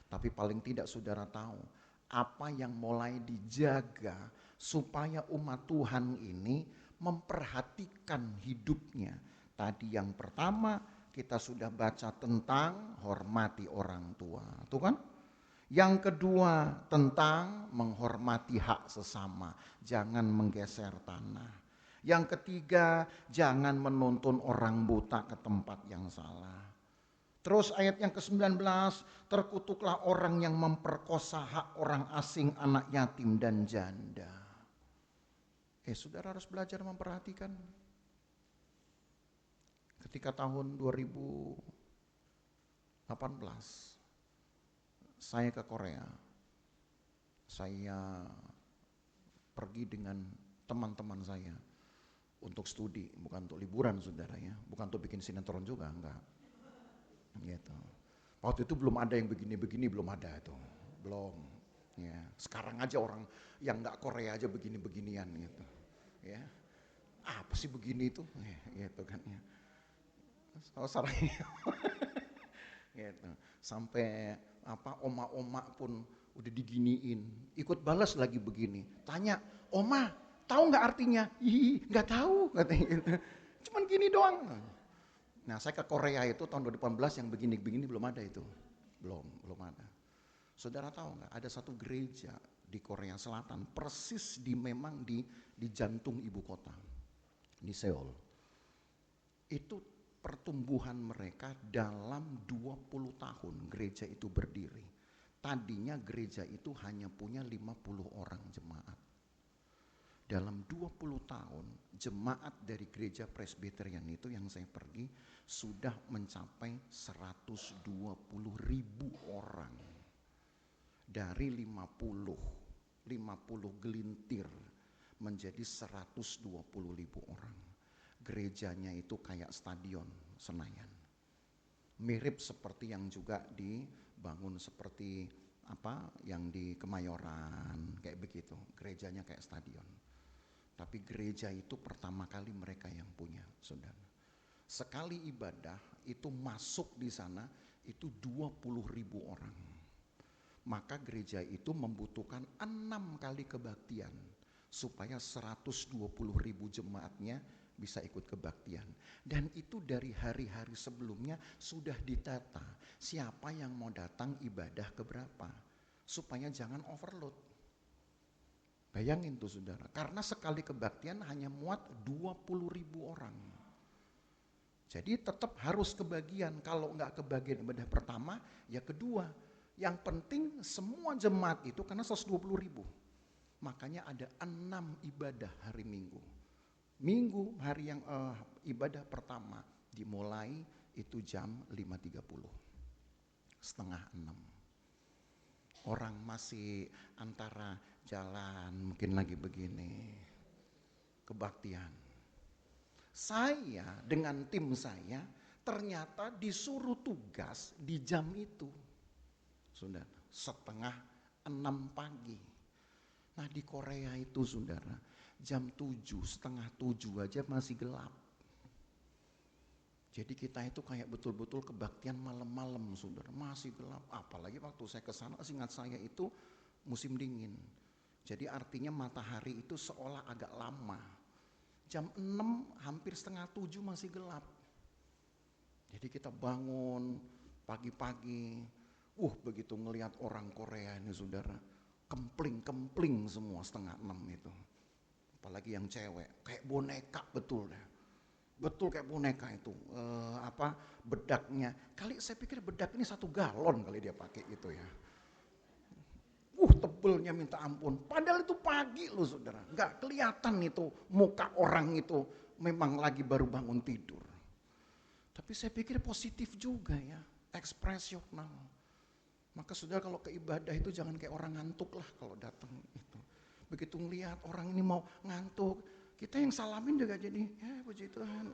Tapi paling tidak saudara tahu apa yang mulai dijaga supaya umat Tuhan ini memperhatikan hidupnya. Tadi yang pertama kita sudah baca tentang hormati orang tua, tuh kan? Yang kedua tentang menghormati hak sesama, jangan menggeser tanah. Yang ketiga, jangan menuntun orang buta ke tempat yang salah. Terus ayat yang ke-19, terkutuklah orang yang memperkosa hak orang asing, anak yatim dan janda. Saudara harus belajar memperhatikan. Ketika tahun 2018, saya ke Korea. saya pergi dengan teman-teman saya untuk studi, bukan untuk liburan saudara ya, bukan untuk bikin sinetron juga, enggak. Gitu. Waktu itu belum ada yang begini-begini, belum ada itu, belum. Ya, sekarang aja orang yang nggak Korea aja begini-beginian gitu. Ya, apa sih begini itu? Gitu kan ya. Saudara gitu. Sampai apa oma-oma pun udah diginiin, ikut balas lagi begini. Tanya, "Oma, tahu nggak artinya?" "Ih, nggak tahu," katanya gitu. Cuman gini doang. Nah, saya ke Korea itu tahun 2018 yang begini-begini belum ada itu. Belum ada. Saudara tahu nggak, ada satu gereja di Korea Selatan, persis memang di jantung ibu kota, di Seoul. Itu pertumbuhan mereka dalam 20 tahun gereja itu berdiri. Tadinya gereja itu hanya punya 50 orang jemaat. Dalam 20 tahun, jemaat dari gereja Presbyterian itu yang saya pergi sudah mencapai 120.000 orang. Dari 50 gelintir menjadi 120.000 orang. Gerejanya itu kayak stadion Senayan. Mirip seperti yang juga dibangun seperti apa yang di Kemayoran, kayak begitu. Gerejanya kayak stadion. Tapi gereja itu pertama kali mereka yang punya, saudara. Sekali ibadah itu masuk di sana itu 20.000 orang. Maka gereja itu membutuhkan 6 kali kebaktian supaya 120.000 jemaatnya bisa ikut kebaktian. Dan itu dari hari-hari sebelumnya sudah ditata siapa yang mau datang ibadah keberapa, supaya jangan overload. Bayangin tuh saudara, karena sekali kebaktian hanya muat 20.000 orang. Jadi tetap harus kebagian, kalau nggak kebagian ibadah pertama, ya kedua. Yang penting semua jemaat itu karena 120.000. Makanya ada 6 ibadah hari Minggu. Minggu hari yang ibadah pertama dimulai itu jam 5.30, setengah 6. Orang masih antara jalan mungkin lagi begini, kebaktian. Saya dengan tim saya ternyata disuruh tugas di jam itu. Saudara, setengah 6 pagi. Nah di Korea itu saudara, jam 7, setengah 7 aja masih gelap. Jadi kita itu kayak betul-betul kebaktian malam-malam saudara, masih gelap. Apalagi waktu saya ke sana, seingat saya itu musim dingin. Jadi artinya matahari itu seolah agak lama. Jam 6 hampir setengah 7 masih gelap. Jadi kita bangun pagi-pagi, begitu ngelihat orang Korea ini saudara, kempling-kempling semua setengah 6 itu. Apalagi yang cewek, kayak boneka betul deh. Betul kayak boneka itu, bedaknya. Kali saya pikir bedak ini 1 galon kali dia pakai itu ya. Tebelnya minta ampun. Padahal itu pagi loh saudara, nggak kelihatan itu muka orang itu memang lagi baru bangun tidur. Tapi saya pikir positif juga ya, ekspresional. Maka saudara kalau ke ibadah itu jangan kayak orang ngantuk lah kalau datang itu. Begitu ngelihat orang ini mau ngantuk, kita yang salamin juga jadi, ya puji Tuhan.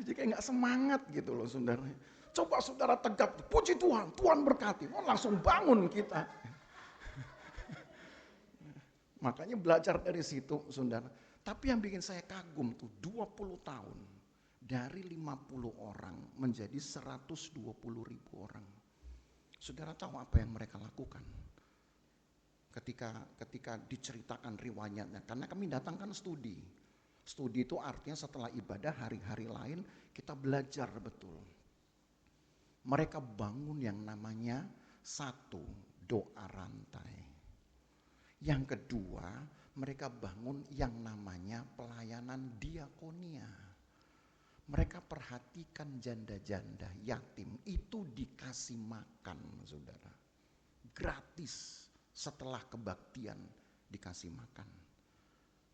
Jadi kayak nggak semangat gitu loh saudara. Coba saudara tegap, puji Tuhan, Tuhan berkati, langsung bangun kita. Makanya belajar dari situ saudara. Tapi yang bikin saya kagum tuh 20 tahun. Dari 50 orang menjadi 120.000 orang. Saudara tahu apa yang mereka lakukan? Ketika diceritakan riwayatnya, karena kami datang kan studi. Studi itu artinya setelah ibadah hari-hari lain kita belajar betul. Mereka bangun yang namanya 1, doa rantai. Yang kedua, mereka bangun yang namanya pelayanan diakonia. Mereka perhatikan janda-janda, yatim, itu dikasih makan saudara. Gratis setelah kebaktian dikasih makan.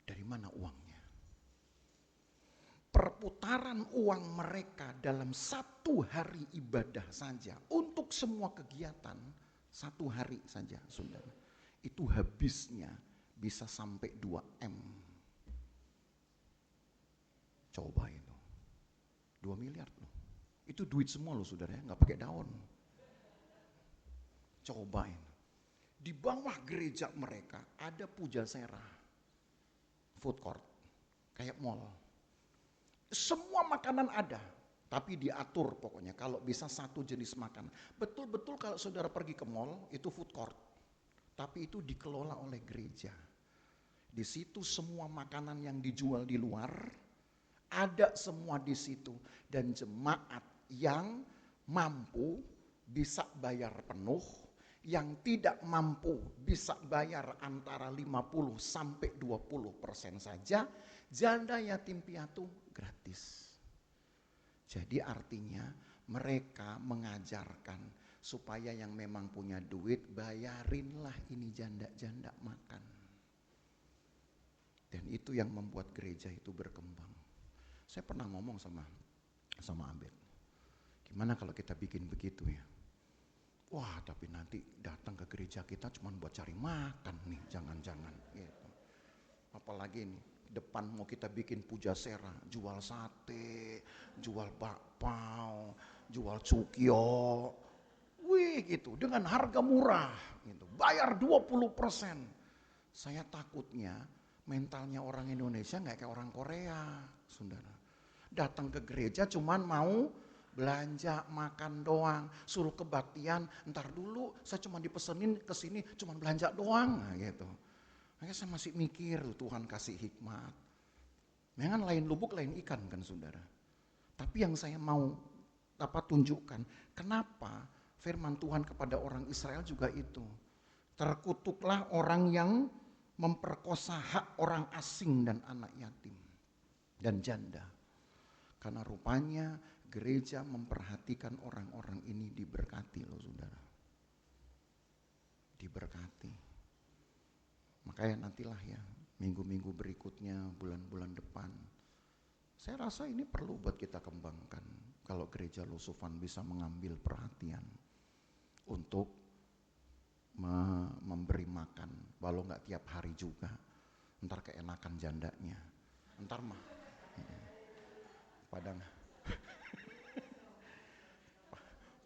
Dari mana uangnya? Per perputaran uang mereka dalam 1 hari ibadah saja, untuk semua kegiatan 1 hari saja, saudara, itu habisnya bisa sampai 2 M. Coba itu 2 miliar loh. Itu duit semua loh saudara ya, gak pakai daun. Cobain. Di bawah gereja mereka ada pujasera, food court, kayak mall. Semua makanan ada, tapi diatur pokoknya. Kalau bisa satu jenis makanan. Betul-betul kalau saudara pergi ke mall, itu food court. Tapi itu dikelola oleh gereja. Di situ semua makanan yang dijual di luar, ada semua di situ. Dan jemaat yang mampu bisa bayar penuh, yang tidak mampu bisa bayar antara 50 sampai 20% saja. Janda yatim piatu gratis. Jadi artinya mereka mengajarkan supaya yang memang punya duit bayarinlah ini janda-janda makan. Dan itu yang membuat gereja itu berkembang. Saya pernah ngomong sama Abed, gimana kalau kita bikin begitu ya? Wah, tapi nanti datang ke gereja kita cuma buat cari makan nih, jangan-jangan gitu. Apalagi nih, depan mau kita bikin pujasera, jual sate, jual bakpao, jual cukio. Wih gitu, dengan harga murah gitu. Bayar 20%. Saya takutnya mentalnya orang Indonesia nggak kayak orang Korea, saudara. Datang ke gereja cuman mau belanja, makan doang, suruh kebaktian, ntar dulu saya cuma dipesenin ke sini cuma belanja doang, nah gitu. Makanya saya masih mikir, Tuhan kasih hikmat. Memang lain lubuk lain ikan kan saudara. Tapi yang saya mau tunjukkan, kenapa firman Tuhan kepada orang Israel juga itu. Terkutuklah orang yang memperkosa hak orang asing dan anak yatim dan janda. Karena rupanya gereja memperhatikan orang-orang ini diberkati loh saudara. Diberkati. Makanya nantilah ya minggu-minggu berikutnya, bulan-bulan depan. Saya rasa ini perlu buat kita kembangkan. Kalau gereja Lusufan bisa mengambil perhatian untuk memberi makan. Walau gak tiap hari juga. Ntar keenakan jandanya. Ntar mah.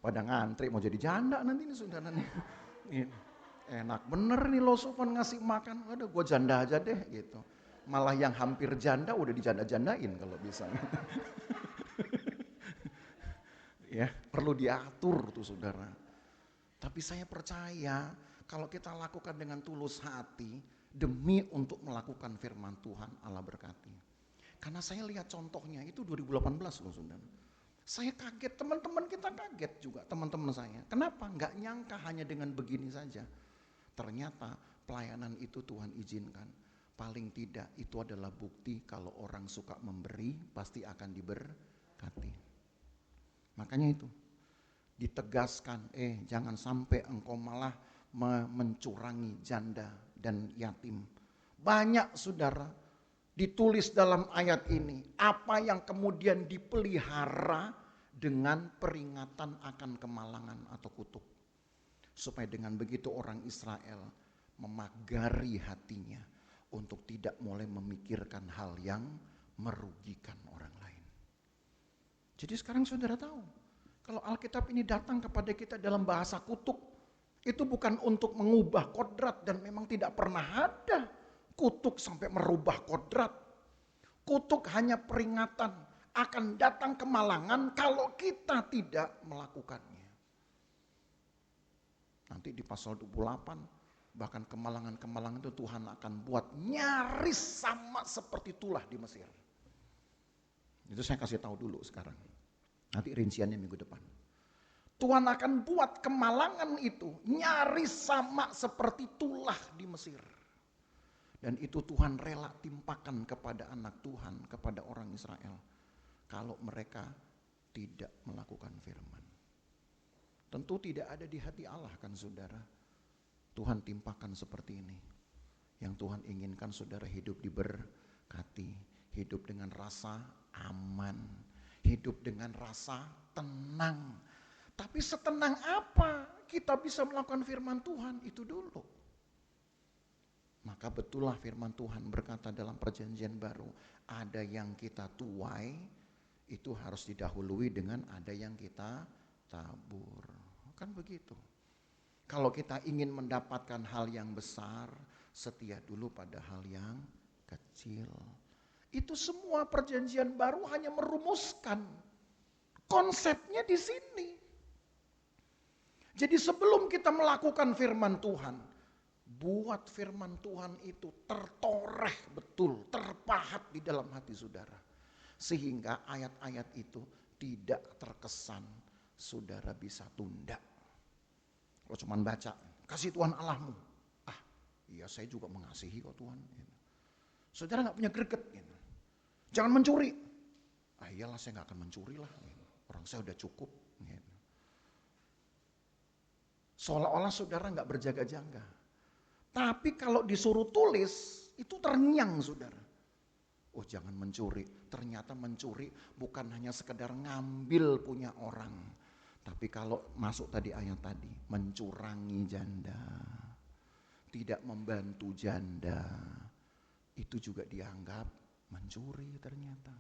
Pada ngantri mau jadi janda nanti nih saudara nih. Enak bener nih Lusufan ngasih makan. Aduh gue janda aja deh gitu. Malah yang hampir janda udah dijanda-jandain kalau bisa. Ya, perlu diatur tuh saudara. Tapi saya percaya kalau kita lakukan dengan tulus hati demi untuk melakukan firman Tuhan, Allah berkati. Karena saya lihat contohnya itu 2018 loh saudara. Saya kaget, teman-teman kita kaget juga, teman-teman saya. Kenapa? Nggak nyangka hanya dengan begini saja. Ternyata pelayanan itu Tuhan izinkan. Paling tidak itu adalah bukti kalau orang suka memberi pasti akan diberkati. Makanya itu ditegaskan, jangan sampai engkau malah mencurangi janda dan yatim. Banyak saudara ditulis dalam ayat ini, apa yang kemudian dipelihara dengan peringatan akan kemalangan atau kutuk. Supaya dengan begitu orang Israel memagari hatinya untuk tidak mulai memikirkan hal yang merugikan orang lain. Jadi sekarang saudara tahu, kalau Alkitab ini datang kepada kita dalam bahasa kutuk, itu bukan untuk mengubah kodrat dan memang tidak pernah ada kutuk sampai merubah kodrat. Kutuk hanya peringatan akan datang kemalangan kalau kita tidak melakukannya. Nanti di pasal 28 bahkan kemalangan-kemalangan itu Tuhan akan buat nyaris sama seperti tulah di Mesir. Itu saya kasih tahu dulu sekarang. Nanti rinciannya minggu depan. Tuhan akan buat kemalangan itu nyaris sama seperti tulah di Mesir. Dan itu Tuhan rela timpakan kepada anak Tuhan, kepada orang Israel. Kalau mereka tidak melakukan firman. Tentu tidak ada di hati Allah kan saudara. Tuhan timpakan seperti ini. Yang Tuhan inginkan saudara hidup diberkati, hidup dengan rasa aman, hidup dengan rasa tenang. Tapi setenang apa kita bisa melakukan firman Tuhan itu dulu. Maka betullah firman Tuhan berkata dalam perjanjian baru, ada yang kita tuai, itu harus didahului dengan ada yang kita tabur. Kan begitu. Kalau kita ingin mendapatkan hal yang besar, setia dulu pada hal yang kecil. Itu semua perjanjian baru hanya merumuskan konsepnya di sini. Jadi sebelum kita melakukan firman Tuhan, buat firman Tuhan itu tertoreh betul, terpahat di dalam hati saudara. Sehingga ayat-ayat itu tidak terkesan saudara bisa tunda. Kalau cuma baca, kasih Tuhan Allahmu. Ah, iya saya juga mengasihi kok Tuhan. Saudara gak punya greget. Jangan mencuri. Ah iyalah saya gak akan mencuri lah. Orang saya udah cukup. Seolah-olah saudara gak berjaga-jaga. Tapi kalau disuruh tulis, itu terngiang saudara. Oh jangan mencuri. Ternyata mencuri bukan hanya sekedar ngambil punya orang. Tapi kalau masuk tadi ayat tadi, mencurangi janda, tidak membantu janda, itu juga dianggap mencuri ternyata.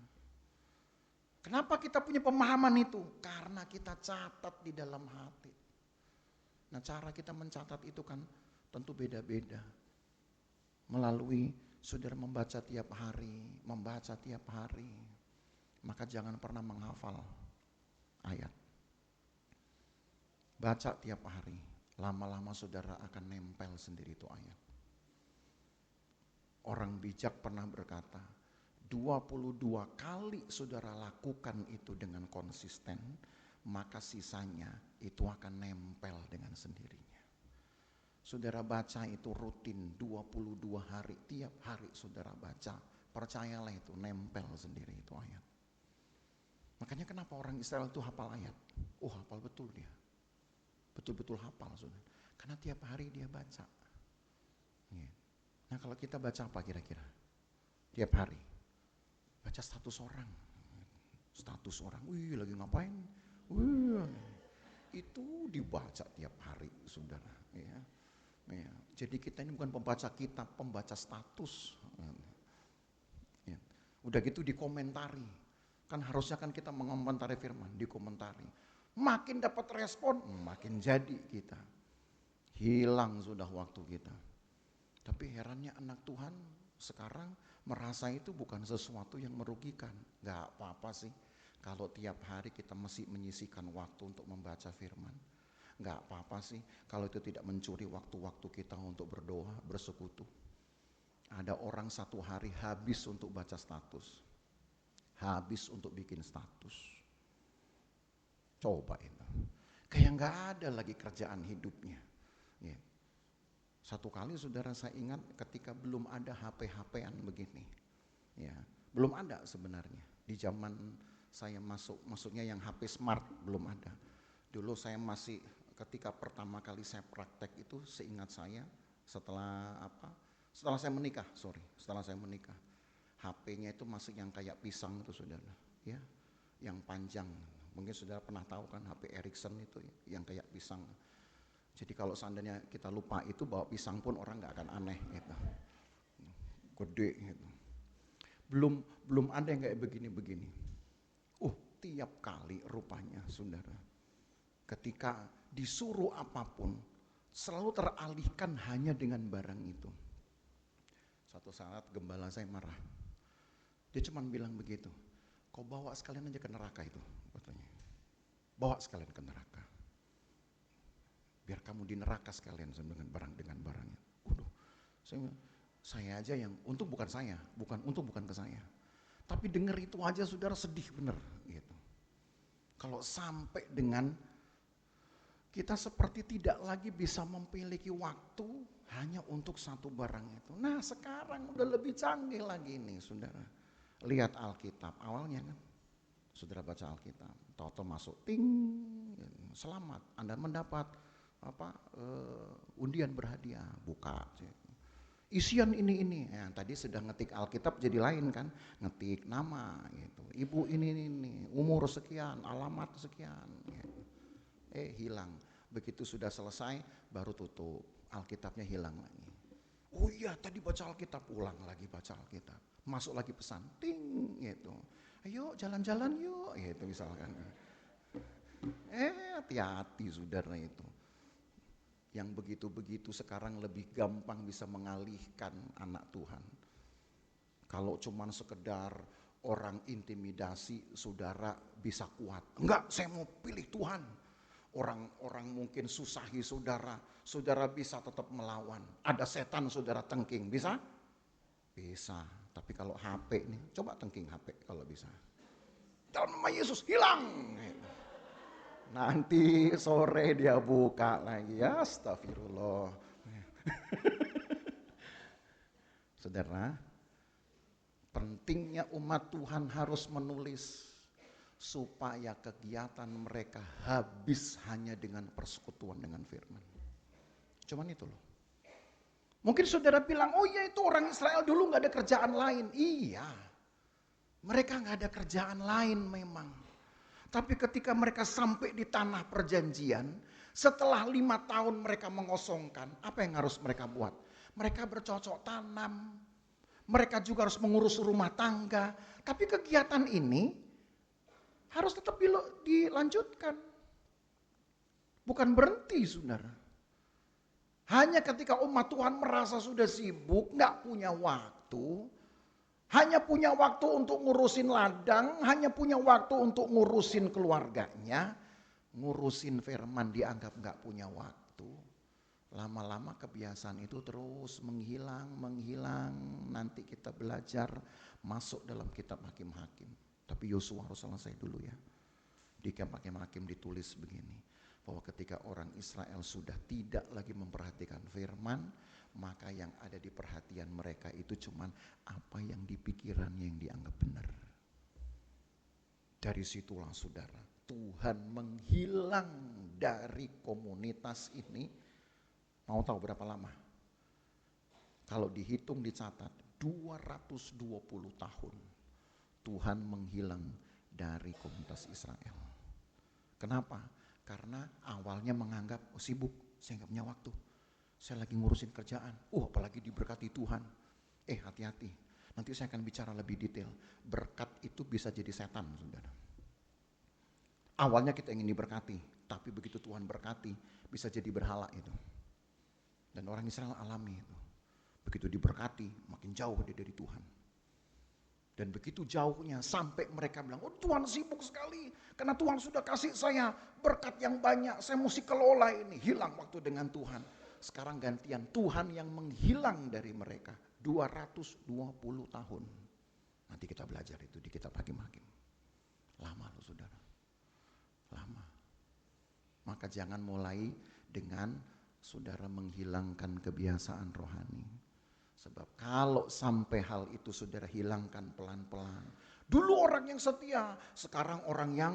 Kenapa kita punya pemahaman itu? Karena kita catat di dalam hati. Nah cara kita mencatat itu kan tentu beda-beda. Melalui saudara membaca tiap hari, maka jangan pernah menghafal ayat. Baca tiap hari, lama-lama saudara akan nempel sendiri itu ayat. Orang bijak pernah berkata, 22 kali saudara lakukan itu dengan konsisten, maka sisanya itu akan nempel dengan sendirinya. Saudara baca itu rutin 22 hari, tiap hari saudara baca. Percayalah itu nempel sendiri itu ayat. Makanya kenapa orang Israel itu hafal ayat? Oh hafal betul dia. Betul-betul hafal saudara. Karena tiap hari dia baca. Nah kalau kita baca apa kira-kira? Tiap hari. Baca status orang. Status orang, wih lagi ngapain? Wih, itu dibaca tiap hari saudara. Ya. Jadi kita ini bukan pembaca kitab, pembaca status. Ya. Udah gitu dikomentari. Kan harusnya kan kita mengomentari firman, dikomentari. Makin dapat respon, makin jadi kita. Hilang sudah waktu kita. Tapi herannya anak Tuhan sekarang merasa itu bukan sesuatu yang merugikan. Gak apa-apa sih kalau tiap hari kita masih menyisihkan waktu untuk membaca firman. Gak apa-apa sih kalau itu tidak mencuri waktu-waktu kita untuk berdoa, bersekutu. Ada orang satu hari habis untuk baca status. Habis untuk bikin status. Coba itu. Kayak gak ada lagi kerjaan hidupnya. Ya. Satu kali saudara saya ingat ketika belum ada HP-HP-an begini. Ya, belum ada sebenarnya. Di zaman saya maksudnya yang HP smart belum ada. Dulu saya masih ketika pertama kali saya praktek itu seingat saya setelah saya menikah, setelah saya menikah. HP-nya itu masih yang kayak pisang itu saudara, ya. Yang panjang. Mungkin saudara pernah tahu kan HP Ericsson itu ya, yang kayak pisang. Jadi kalau seandainya kita lupa itu bawa pisang pun orang nggak akan aneh gitu. Gede gitu. Belum ada yang kayak begini-begini. Tiap kali rupanya saudara, ketika disuruh apapun selalu teralihkan hanya dengan barang itu. Suatu saat gembala saya marah. Dia cuma bilang begitu, kau bawa sekalian aja ke neraka itu, katanya. Bawa sekalian ke neraka. Biar kamu di neraka sekalian dengan barangnya. Saya aja yang untung bukan saya, bukan ke saya. Tapi dengar itu aja saudara sedih bener gitu. Kalau sampai dengan kita seperti tidak lagi bisa memiliki waktu hanya untuk satu barang itu. Nah sekarang udah lebih canggih lagi nih saudara. Lihat Alkitab awalnya kan. Saudara baca Alkitab, tahu-tahu masuk ting, selamat Anda mendapat undian berhadiah, buka. isian ini. Ya, tadi sudah ngetik Alkitab jadi lain kan, ngetik nama gitu. Ibu ini, umur sekian, alamat sekian. Gitu. Hilang. Begitu sudah selesai baru tutup. Alkitabnya hilang lagi. Oh iya, tadi baca Alkitab, ulang lagi baca Alkitab. Masuk lagi pesan, ting gitu. Ayo jalan-jalan yuk, gitu misalkan. Hati-hati saudara itu. Yang begitu-begitu sekarang lebih gampang bisa mengalihkan anak Tuhan. Kalau cuman sekedar orang intimidasi, saudara bisa kuat. Enggak, saya mau pilih Tuhan. Orang-orang mungkin susahi saudara, saudara bisa tetap melawan. Ada setan saudara tengking, bisa? Bisa. Tapi kalau HP nih, coba tengking HP kalau bisa. Dalam nama Yesus, hilang. Nanti sore dia buka lagi, ya astagfirullah. Saudara, pentingnya umat Tuhan harus menulis supaya kegiatan mereka habis hanya dengan persekutuan dengan firman. Cuman itu loh. Mungkin saudara bilang, oh iya itu orang Israel dulu gak ada kerjaan lain. Iya, mereka gak ada kerjaan lain memang. Tapi ketika mereka sampai di tanah perjanjian, setelah 5 tahun mereka mengosongkan, apa yang harus mereka buat? Mereka bercocok tanam, mereka juga harus mengurus rumah tangga. Tapi kegiatan ini harus tetap dilanjutkan. Bukan berhenti, saudara. Hanya ketika umat Tuhan merasa sudah sibuk, gak punya waktu, hanya punya waktu untuk ngurusin ladang, hanya punya waktu untuk ngurusin keluarganya, ngurusin firman dianggap gak punya waktu. Lama-lama kebiasaan itu terus menghilang. Nanti kita belajar masuk dalam kitab Hakim-Hakim. Tapi Yosua harus selesai dulu ya. Di kitab Hakim-Hakim ditulis begini, bahwa ketika orang Israel sudah tidak lagi memperhatikan firman, maka yang ada di perhatian mereka itu cuman apa yang di pikirannya yang dianggap benar. Dari situlah saudara, Tuhan menghilang dari komunitas ini. Mau tahu berapa lama? Kalau dihitung dicatat 220 tahun Tuhan menghilang dari komunitas Israel. Kenapa? Karena awalnya menganggap sibuk, saya gak punya waktu. Saya lagi ngurusin kerjaan, apalagi diberkati Tuhan. Hati-hati, nanti saya akan bicara lebih detail. Berkat itu bisa jadi setan, saudara. Awalnya kita ingin diberkati, tapi begitu Tuhan berkati, bisa jadi berhala itu. Dan orang Israel alami itu. Begitu diberkati, makin jauh dia dari Tuhan. Dan begitu jauhnya sampai mereka bilang, Tuhan sibuk sekali. Karena Tuhan sudah kasih saya berkat yang banyak, saya mesti kelola ini. Hilang waktu dengan Tuhan. Sekarang gantian Tuhan yang menghilang dari mereka 220 tahun. Nanti kita belajar itu di kitab Hakim-Hakim. Lama loh saudara. Lama. Maka jangan mulai dengan saudara menghilangkan kebiasaan rohani. Sebab kalau sampai hal itu saudara hilangkan pelan-pelan. Dulu orang yang setia, sekarang orang yang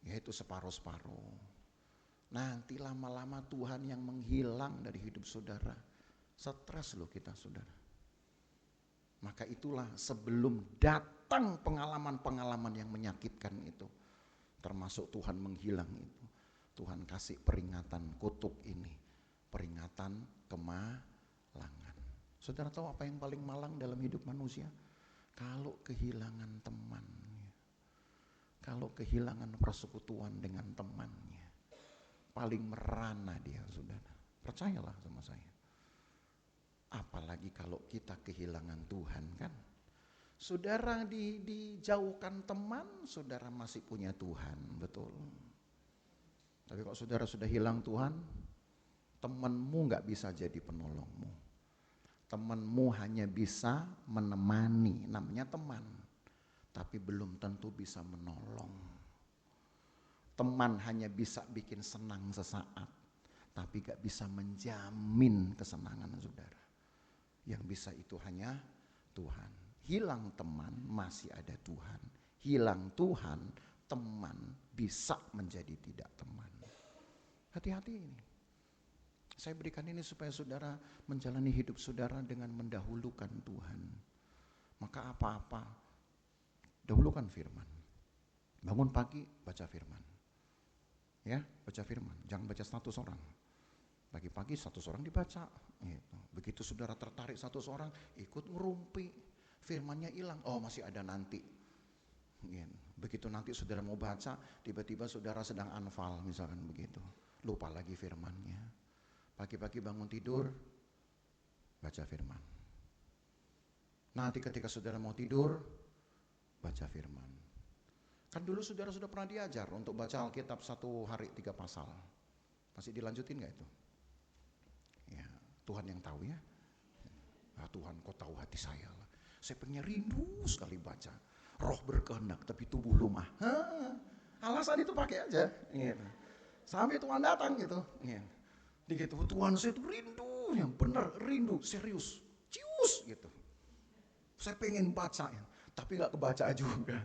yaitu separuh-separuh. Nanti lama-lama Tuhan yang menghilang dari hidup saudara. Stres loh kita saudara. Maka itulah sebelum datang pengalaman-pengalaman yang menyakitkan itu. Termasuk Tuhan menghilang itu. Tuhan kasih peringatan kutuk ini. Peringatan kemalangan. Saudara tahu apa yang paling malang dalam hidup manusia? Kalau kehilangan teman. Kalau kehilangan persekutuan dengan temannya. Paling merana dia saudara. Percayalah sama saya. Apalagi kalau kita kehilangan Tuhan kan. Saudara dijauhkan teman, saudara masih punya Tuhan, betul. Tapi kalau saudara sudah hilang Tuhan, temanmu gak bisa jadi penolongmu. Temanmu hanya bisa menemani, namanya teman. Tapi belum tentu bisa menolong. Teman hanya bisa bikin senang sesaat, tapi gak bisa menjamin kesenangan saudara. Yang bisa itu hanya Tuhan. Hilang teman, masih ada Tuhan. Hilang Tuhan, teman bisa menjadi tidak teman. Hati-hati ini. Saya berikan ini supaya saudara menjalani hidup saudara dengan mendahulukan Tuhan. Maka apa-apa, dahulukan firman. Bangun pagi, baca firman. Ya, baca firman. Jangan baca status orang. Pagi-pagi status orang dibaca. Gitu. Begitu saudara tertarik status orang, ikut ngerumpi. Firmannya hilang. Oh, masih ada nanti. Gitu. Begitu nanti saudara mau baca, tiba-tiba saudara sedang anfal, misalkan begitu. Lupa lagi firmannya. Pagi-pagi bangun tidur, baca firman. Nanti ketika saudara mau tidur, baca firman. Kan dulu saudara sudah pernah diajar untuk baca Alkitab 1 hari 3 pasal. Masih dilanjutin gak itu? Ya, Tuhan yang tahu ya. Nah, Tuhan kau tahu hati saya lah. Saya pengen rindu sekali baca. Roh berkehendak tapi tubuh lemah. Alasan itu pakai aja. Gitu. Sampai Tuhan datang gitu. Gitu. Begitu Tuhan saya itu rindu, yang benar rindu, serius, cius gitu. Saya pengen baca ya, tapi gak kebaca juga.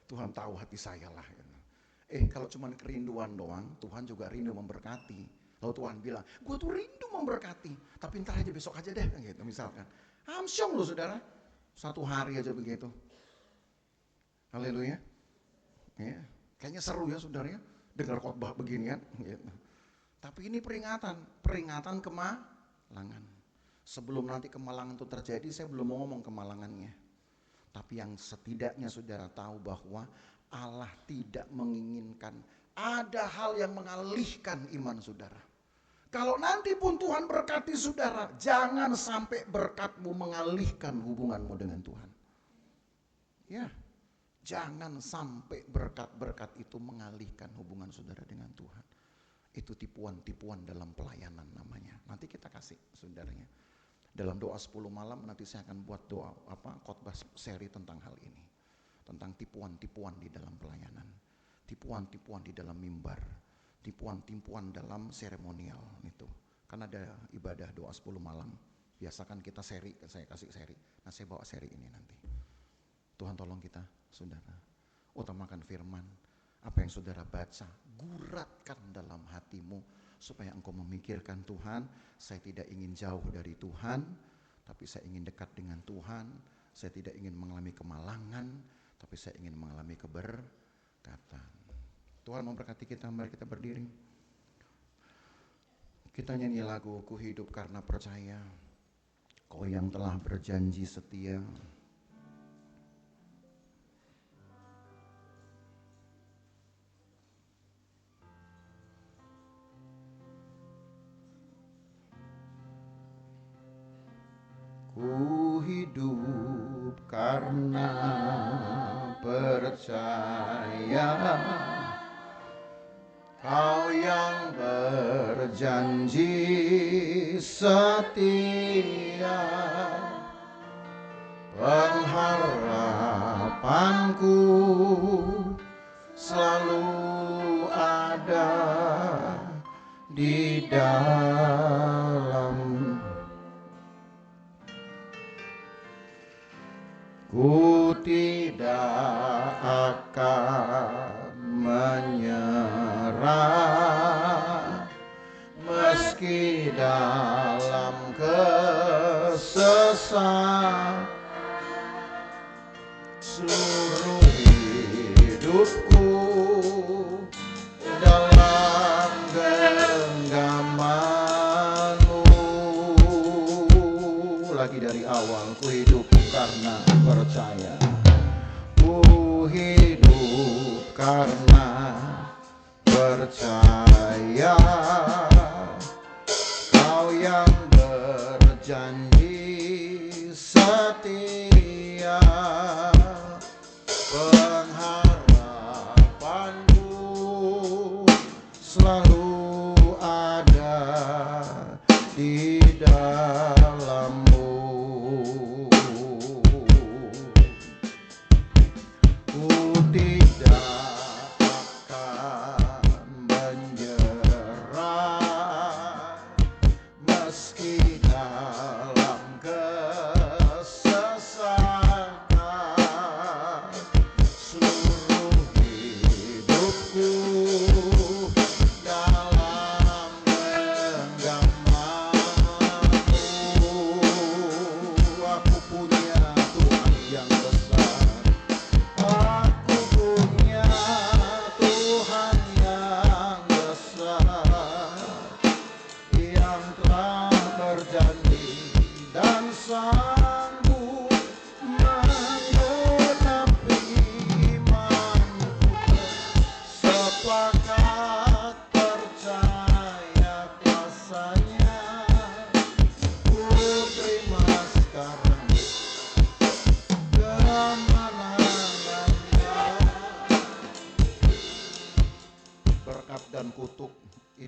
Tuhan tahu hati saya lah. Gitu. Kalau cuma kerinduan doang, Tuhan juga rindu memberkati. Lalu Tuhan bilang, gue tuh rindu memberkati, tapi ntar aja besok aja deh, gitu misalkan. Hamsyong loh saudara, 1 hari aja begitu. Haleluya. Ya, kayaknya seru ya saudara ya, dengar khotbah beginian. Gitu. Tapi ini peringatan kemalangan. Sebelum nanti kemalangan itu terjadi, saya belum mau ngomong kemalangannya. Tapi yang setidaknya saudara tahu bahwa Allah tidak menginginkan ada hal yang mengalihkan iman saudara. Kalau nanti pun Tuhan berkati saudara, jangan sampai berkatmu mengalihkan hubunganmu dengan Tuhan. Ya, jangan sampai berkat-berkat itu mengalihkan hubungan saudara dengan Tuhan. Itu tipuan-tipuan dalam pelayanan namanya. Nanti kita kasih saudaranya. Dalam doa 10 malam nanti saya akan buat doa khotbah seri tentang hal ini. Tentang tipuan-tipuan di dalam pelayanan. Tipuan-tipuan di dalam mimbar. Tipuan-tipuan dalam seremonial itu. Kan ada ibadah doa 10 malam. Biasakan kita seri, saya kasih seri. Nah, saya bawa seri ini nanti. Tuhan tolong kita, saudara. Utamakan firman. Apa yang saudara baca, guratkan dalam hatimu supaya engkau memikirkan Tuhan. Saya tidak ingin jauh dari Tuhan, tapi saya ingin dekat dengan Tuhan. Saya tidak ingin mengalami kemalangan, tapi saya ingin mengalami keberkatan. Tuhan memberkati kita, mari kita berdiri. Kita nyanyi lagu Ku Hidup Karena Percaya. Kau yang telah berjanji setia. Ku hidup karena percaya, Kau yang berjanji setia, pengharapanku selalu ada di dalam. Ku tidak akan menyerah meski dalam kesesatan. Seluruh hidupku dalam genggaman-Mu. Lagi dari awal, ku hidup karena percaya. Ku hidup karena percaya, Kau yang berjanji setia, pengharapanku selalu ada di dalam-Mu. Ku tidak akan menyerah meski dalam kesesatan.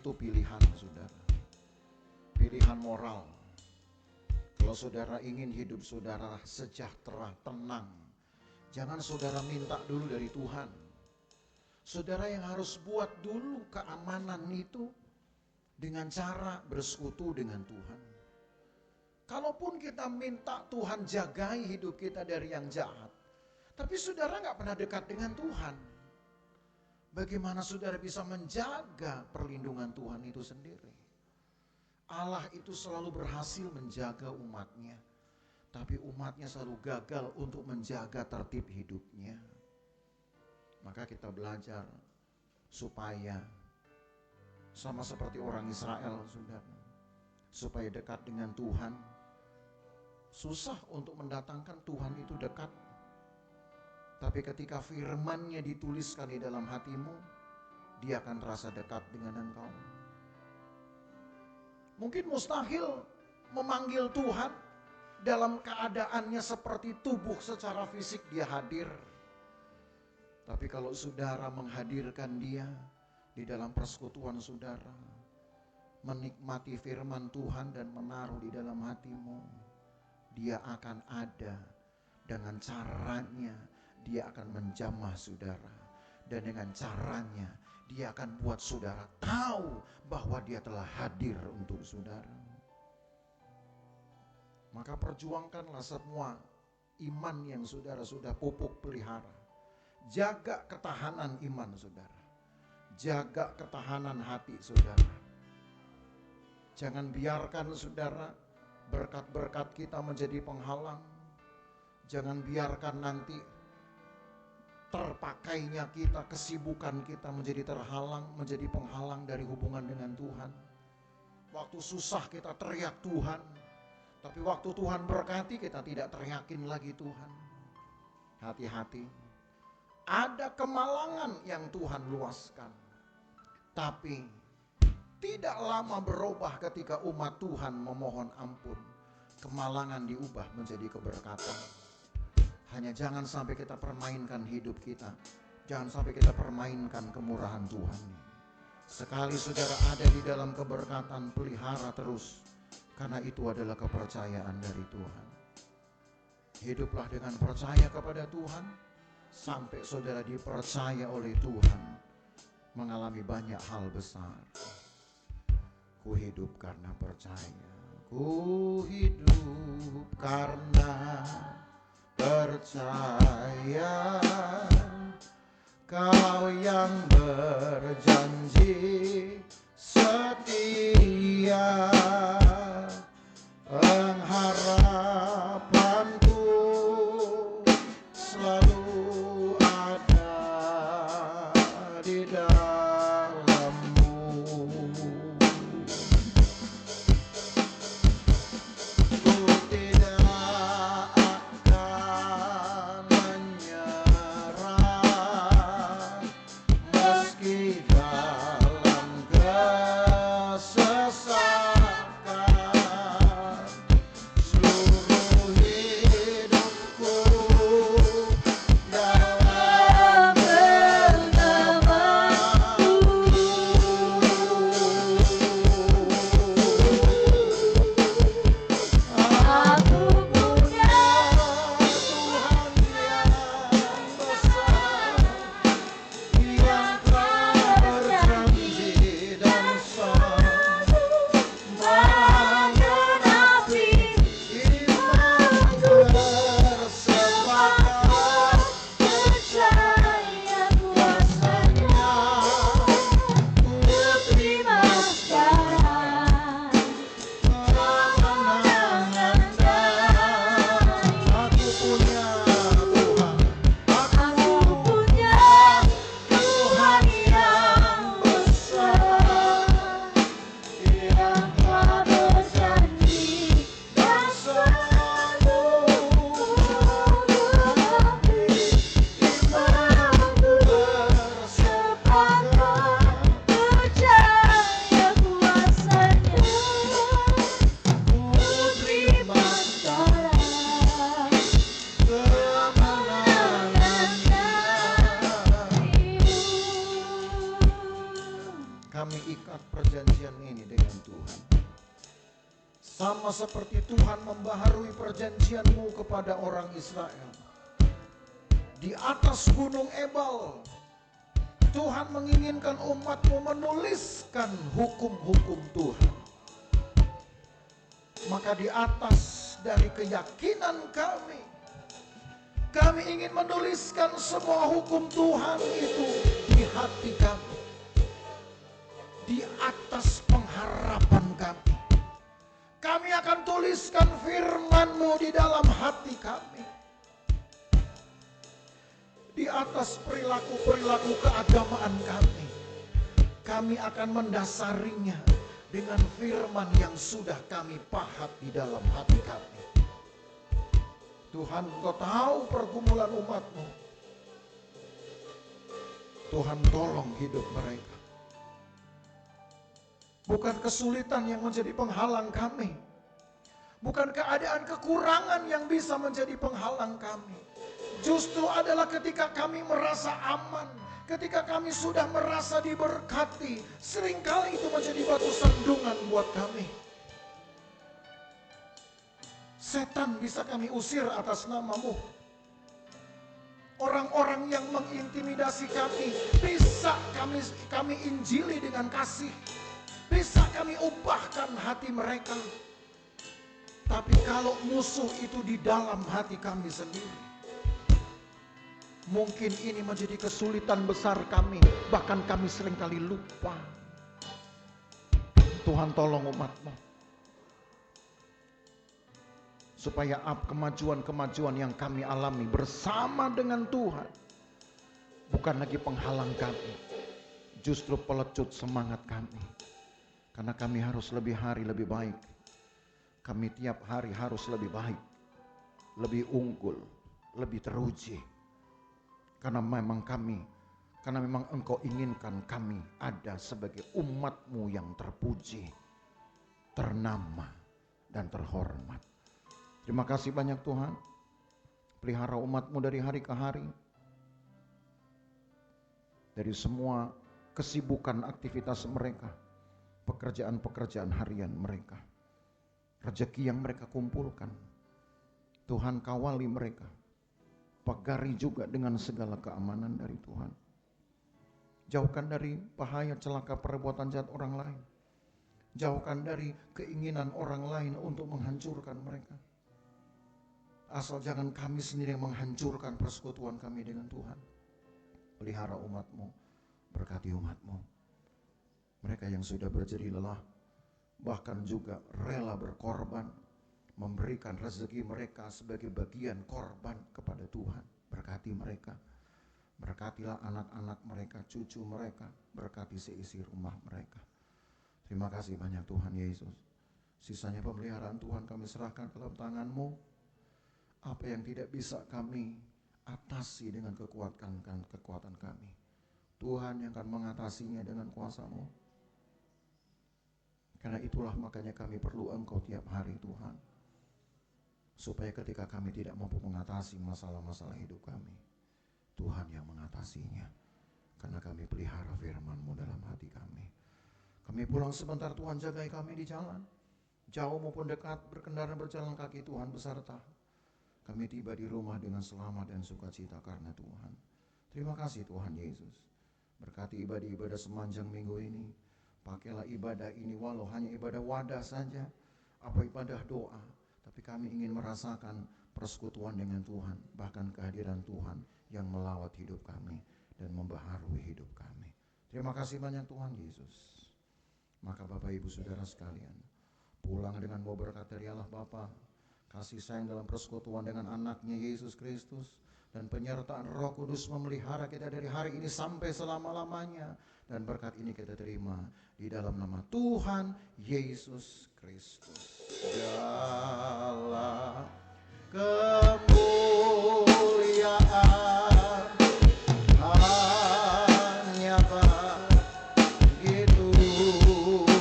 itu pilihan, saudara. Pilihan moral. Kalau saudara ingin hidup saudara sejahtera, tenang, jangan saudara minta dulu dari Tuhan. Saudara yang harus buat dulu keamanan itu dengan cara bersekutu dengan Tuhan. Kalaupun kita minta Tuhan jagai hidup kita dari yang jahat, tapi saudara gak pernah dekat dengan Tuhan, bagaimana saudara bisa menjaga perlindungan Tuhan itu sendiri? Allah itu selalu berhasil menjaga umatnya, tapi umatnya selalu gagal untuk menjaga tertib hidupnya. Maka kita belajar supaya sama seperti orang Israel, saudara, supaya dekat dengan Tuhan. Susah untuk mendatangkan Tuhan itu dekat, tapi ketika firman-Nya dituliskan di dalam hatimu, Dia akan terasa dekat dengan engkau. Mungkin mustahil memanggil Tuhan dalam keadaannya seperti tubuh secara fisik Dia hadir. Tapi kalau saudara menghadirkan Dia di dalam persekutuan saudara, menikmati firman Tuhan dan menaruh di dalam hatimu, Dia akan ada. Dengan caranya Dia akan menjamah saudara, dan dengan caranya Dia akan buat saudara tahu bahwa Dia telah hadir untuk saudara. Maka perjuangkanlah semua iman yang saudara sudah pupuk pelihara. Jaga ketahanan iman saudara, jaga ketahanan hati saudara. Jangan biarkan saudara berkat-berkat kita menjadi penghalang. Jangan biarkan nanti terpakainya kita, kesibukan kita menjadi terhalang, menjadi penghalang dari hubungan dengan Tuhan. Waktu susah kita teriak Tuhan, tapi waktu Tuhan berkati kita tidak teriakin lagi Tuhan. Hati-hati. Ada kemalangan yang Tuhan luaskan, tapi tidak lama berubah ketika umat Tuhan memohon ampun. Kemalangan diubah menjadi keberkatan. Hanya jangan sampai kita permainkan hidup kita. Jangan sampai kita permainkan kemurahan Tuhan. Sekali saudara ada di dalam keberkatan, pelihara terus. Karena itu adalah kepercayaan dari Tuhan. Hiduplah dengan percaya kepada Tuhan, sampai saudara dipercaya oleh Tuhan mengalami banyak hal besar. Ku hidup karena percaya, ku hidup karena percaya. Kau yang berjanji setia, pengharapanku selalu ada di dalammu. Ku tidak akan menyerah meski dalam kesesakan. Sama seperti Tuhan membaharui perjanjian-Mu kepada orang Israel. Di atas gunung Ebal, Tuhan menginginkan umat-Mu menuliskan hukum-hukum Tuhan. Maka di atas dari keyakinan kami ingin menuliskan semua hukum Tuhan itu di hati kami. Di atas pengharapan kami akan tuliskan firman-Mu di dalam hati kami. Di atas perilaku-perilaku keagamaan kami akan mendasarinya dengan firman yang sudah kami pahat di dalam hati kami. Tuhan, Engkau tahu pergumulan umat-Mu. Tuhan, tolong hidup mereka. Bukan kesulitan yang menjadi penghalang kami. Bukan keadaan kekurangan yang bisa menjadi penghalang kami. Justru adalah ketika kami merasa aman, ketika kami sudah merasa diberkati, seringkali itu menjadi batu sandungan buat kami. Setan bisa kami usir atas nama-Mu. Orang-orang yang mengintimidasi kami bisa kami injili dengan kasih. Bisa kami ubahkan hati mereka. Tapi kalau musuh itu di dalam hati kami sendiri, mungkin ini menjadi kesulitan besar kami. Bahkan kami seringkali lupa. Tuhan, tolong umat-Mu, supaya kemajuan-kemajuan yang kami alami bersama dengan Tuhan bukan lagi penghalang kami, justru pelecut semangat kami. Karena kami harus lebih hari lebih baik. Kami tiap hari harus lebih baik, lebih unggul, lebih teruji. Karena memang Engkau inginkan kami ada sebagai umat-Mu yang terpuji, ternama, dan terhormat. Terima kasih banyak Tuhan. Pelihara umat-Mu dari hari ke hari. Dari semua kesibukan aktivitas mereka. Pekerjaan-pekerjaan harian mereka, rezeki yang mereka kumpulkan, Tuhan kawali mereka, pagari juga dengan segala keamanan dari Tuhan. Jauhkan dari bahaya celaka perbuatan jahat orang lain, jauhkan dari keinginan orang lain untuk menghancurkan mereka. Asal jangan kami sendiri yang menghancurkan persekutuan kami dengan Tuhan. Pelihara umat-Mu, berkati umat-Mu. Mereka yang sudah berjeri lelah, bahkan juga rela berkorban, memberikan rezeki mereka sebagai bagian korban kepada Tuhan. Berkati mereka, berkatilah anak-anak mereka, cucu mereka, berkati seisi rumah mereka. Terima kasih banyak Tuhan Yesus. Sisanya pemeliharaan Tuhan kami serahkan ke dalam tangan-Mu. Apa yang tidak bisa kami atasi dengan kekuatan kami, Tuhan yang akan mengatasinya dengan kuasa-Mu. Karena itulah makanya kami perlu Engkau tiap hari Tuhan. Supaya ketika kami tidak mampu mengatasi masalah-masalah hidup kami, Tuhan yang mengatasinya. Karena kami pelihara firman-Mu dalam hati kami. Kami pulang sebentar Tuhan, jagai kami di jalan. Jauh maupun dekat, berkendara berjalan kaki Tuhan beserta. Kami tiba di rumah dengan selamat dan sukacita karena Tuhan. Terima kasih Tuhan Yesus. Berkati ibadah-ibadah sepanjang minggu ini. Pakailah ibadah ini walau hanya ibadah wadah saja, apa ibadah doa, tapi kami ingin merasakan persekutuan dengan Tuhan, bahkan kehadiran Tuhan yang melawat hidup kami dan membaharui hidup kami. Terima kasih banyak Tuhan Yesus. Maka Bapak Ibu Saudara sekalian, pulang dengan bawa berkat dari Allah Bapa, kasih sayang dalam persekutuan dengan anaknya Yesus Kristus, dan penyertaan Roh Kudus memelihara kita dari hari ini sampai selama-lamanya. Dan berkat ini kita terima di dalam nama Tuhan Yesus Kristus. Dalam kemuliaan hanya bagi Tuhan.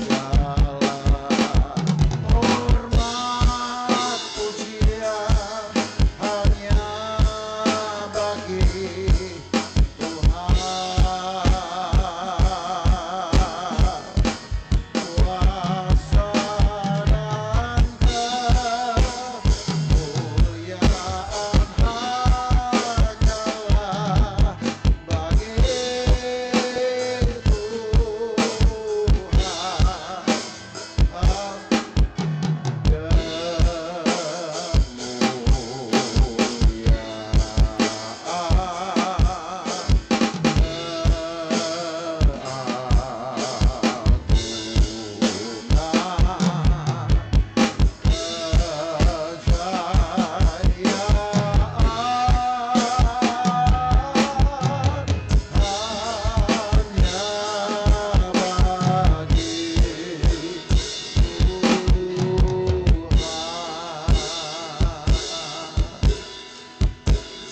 Dalam hormat pujian hanya bagi Tuhan.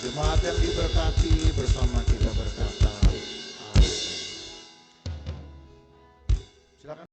Jemaat yang diberkati bersama kita berkata.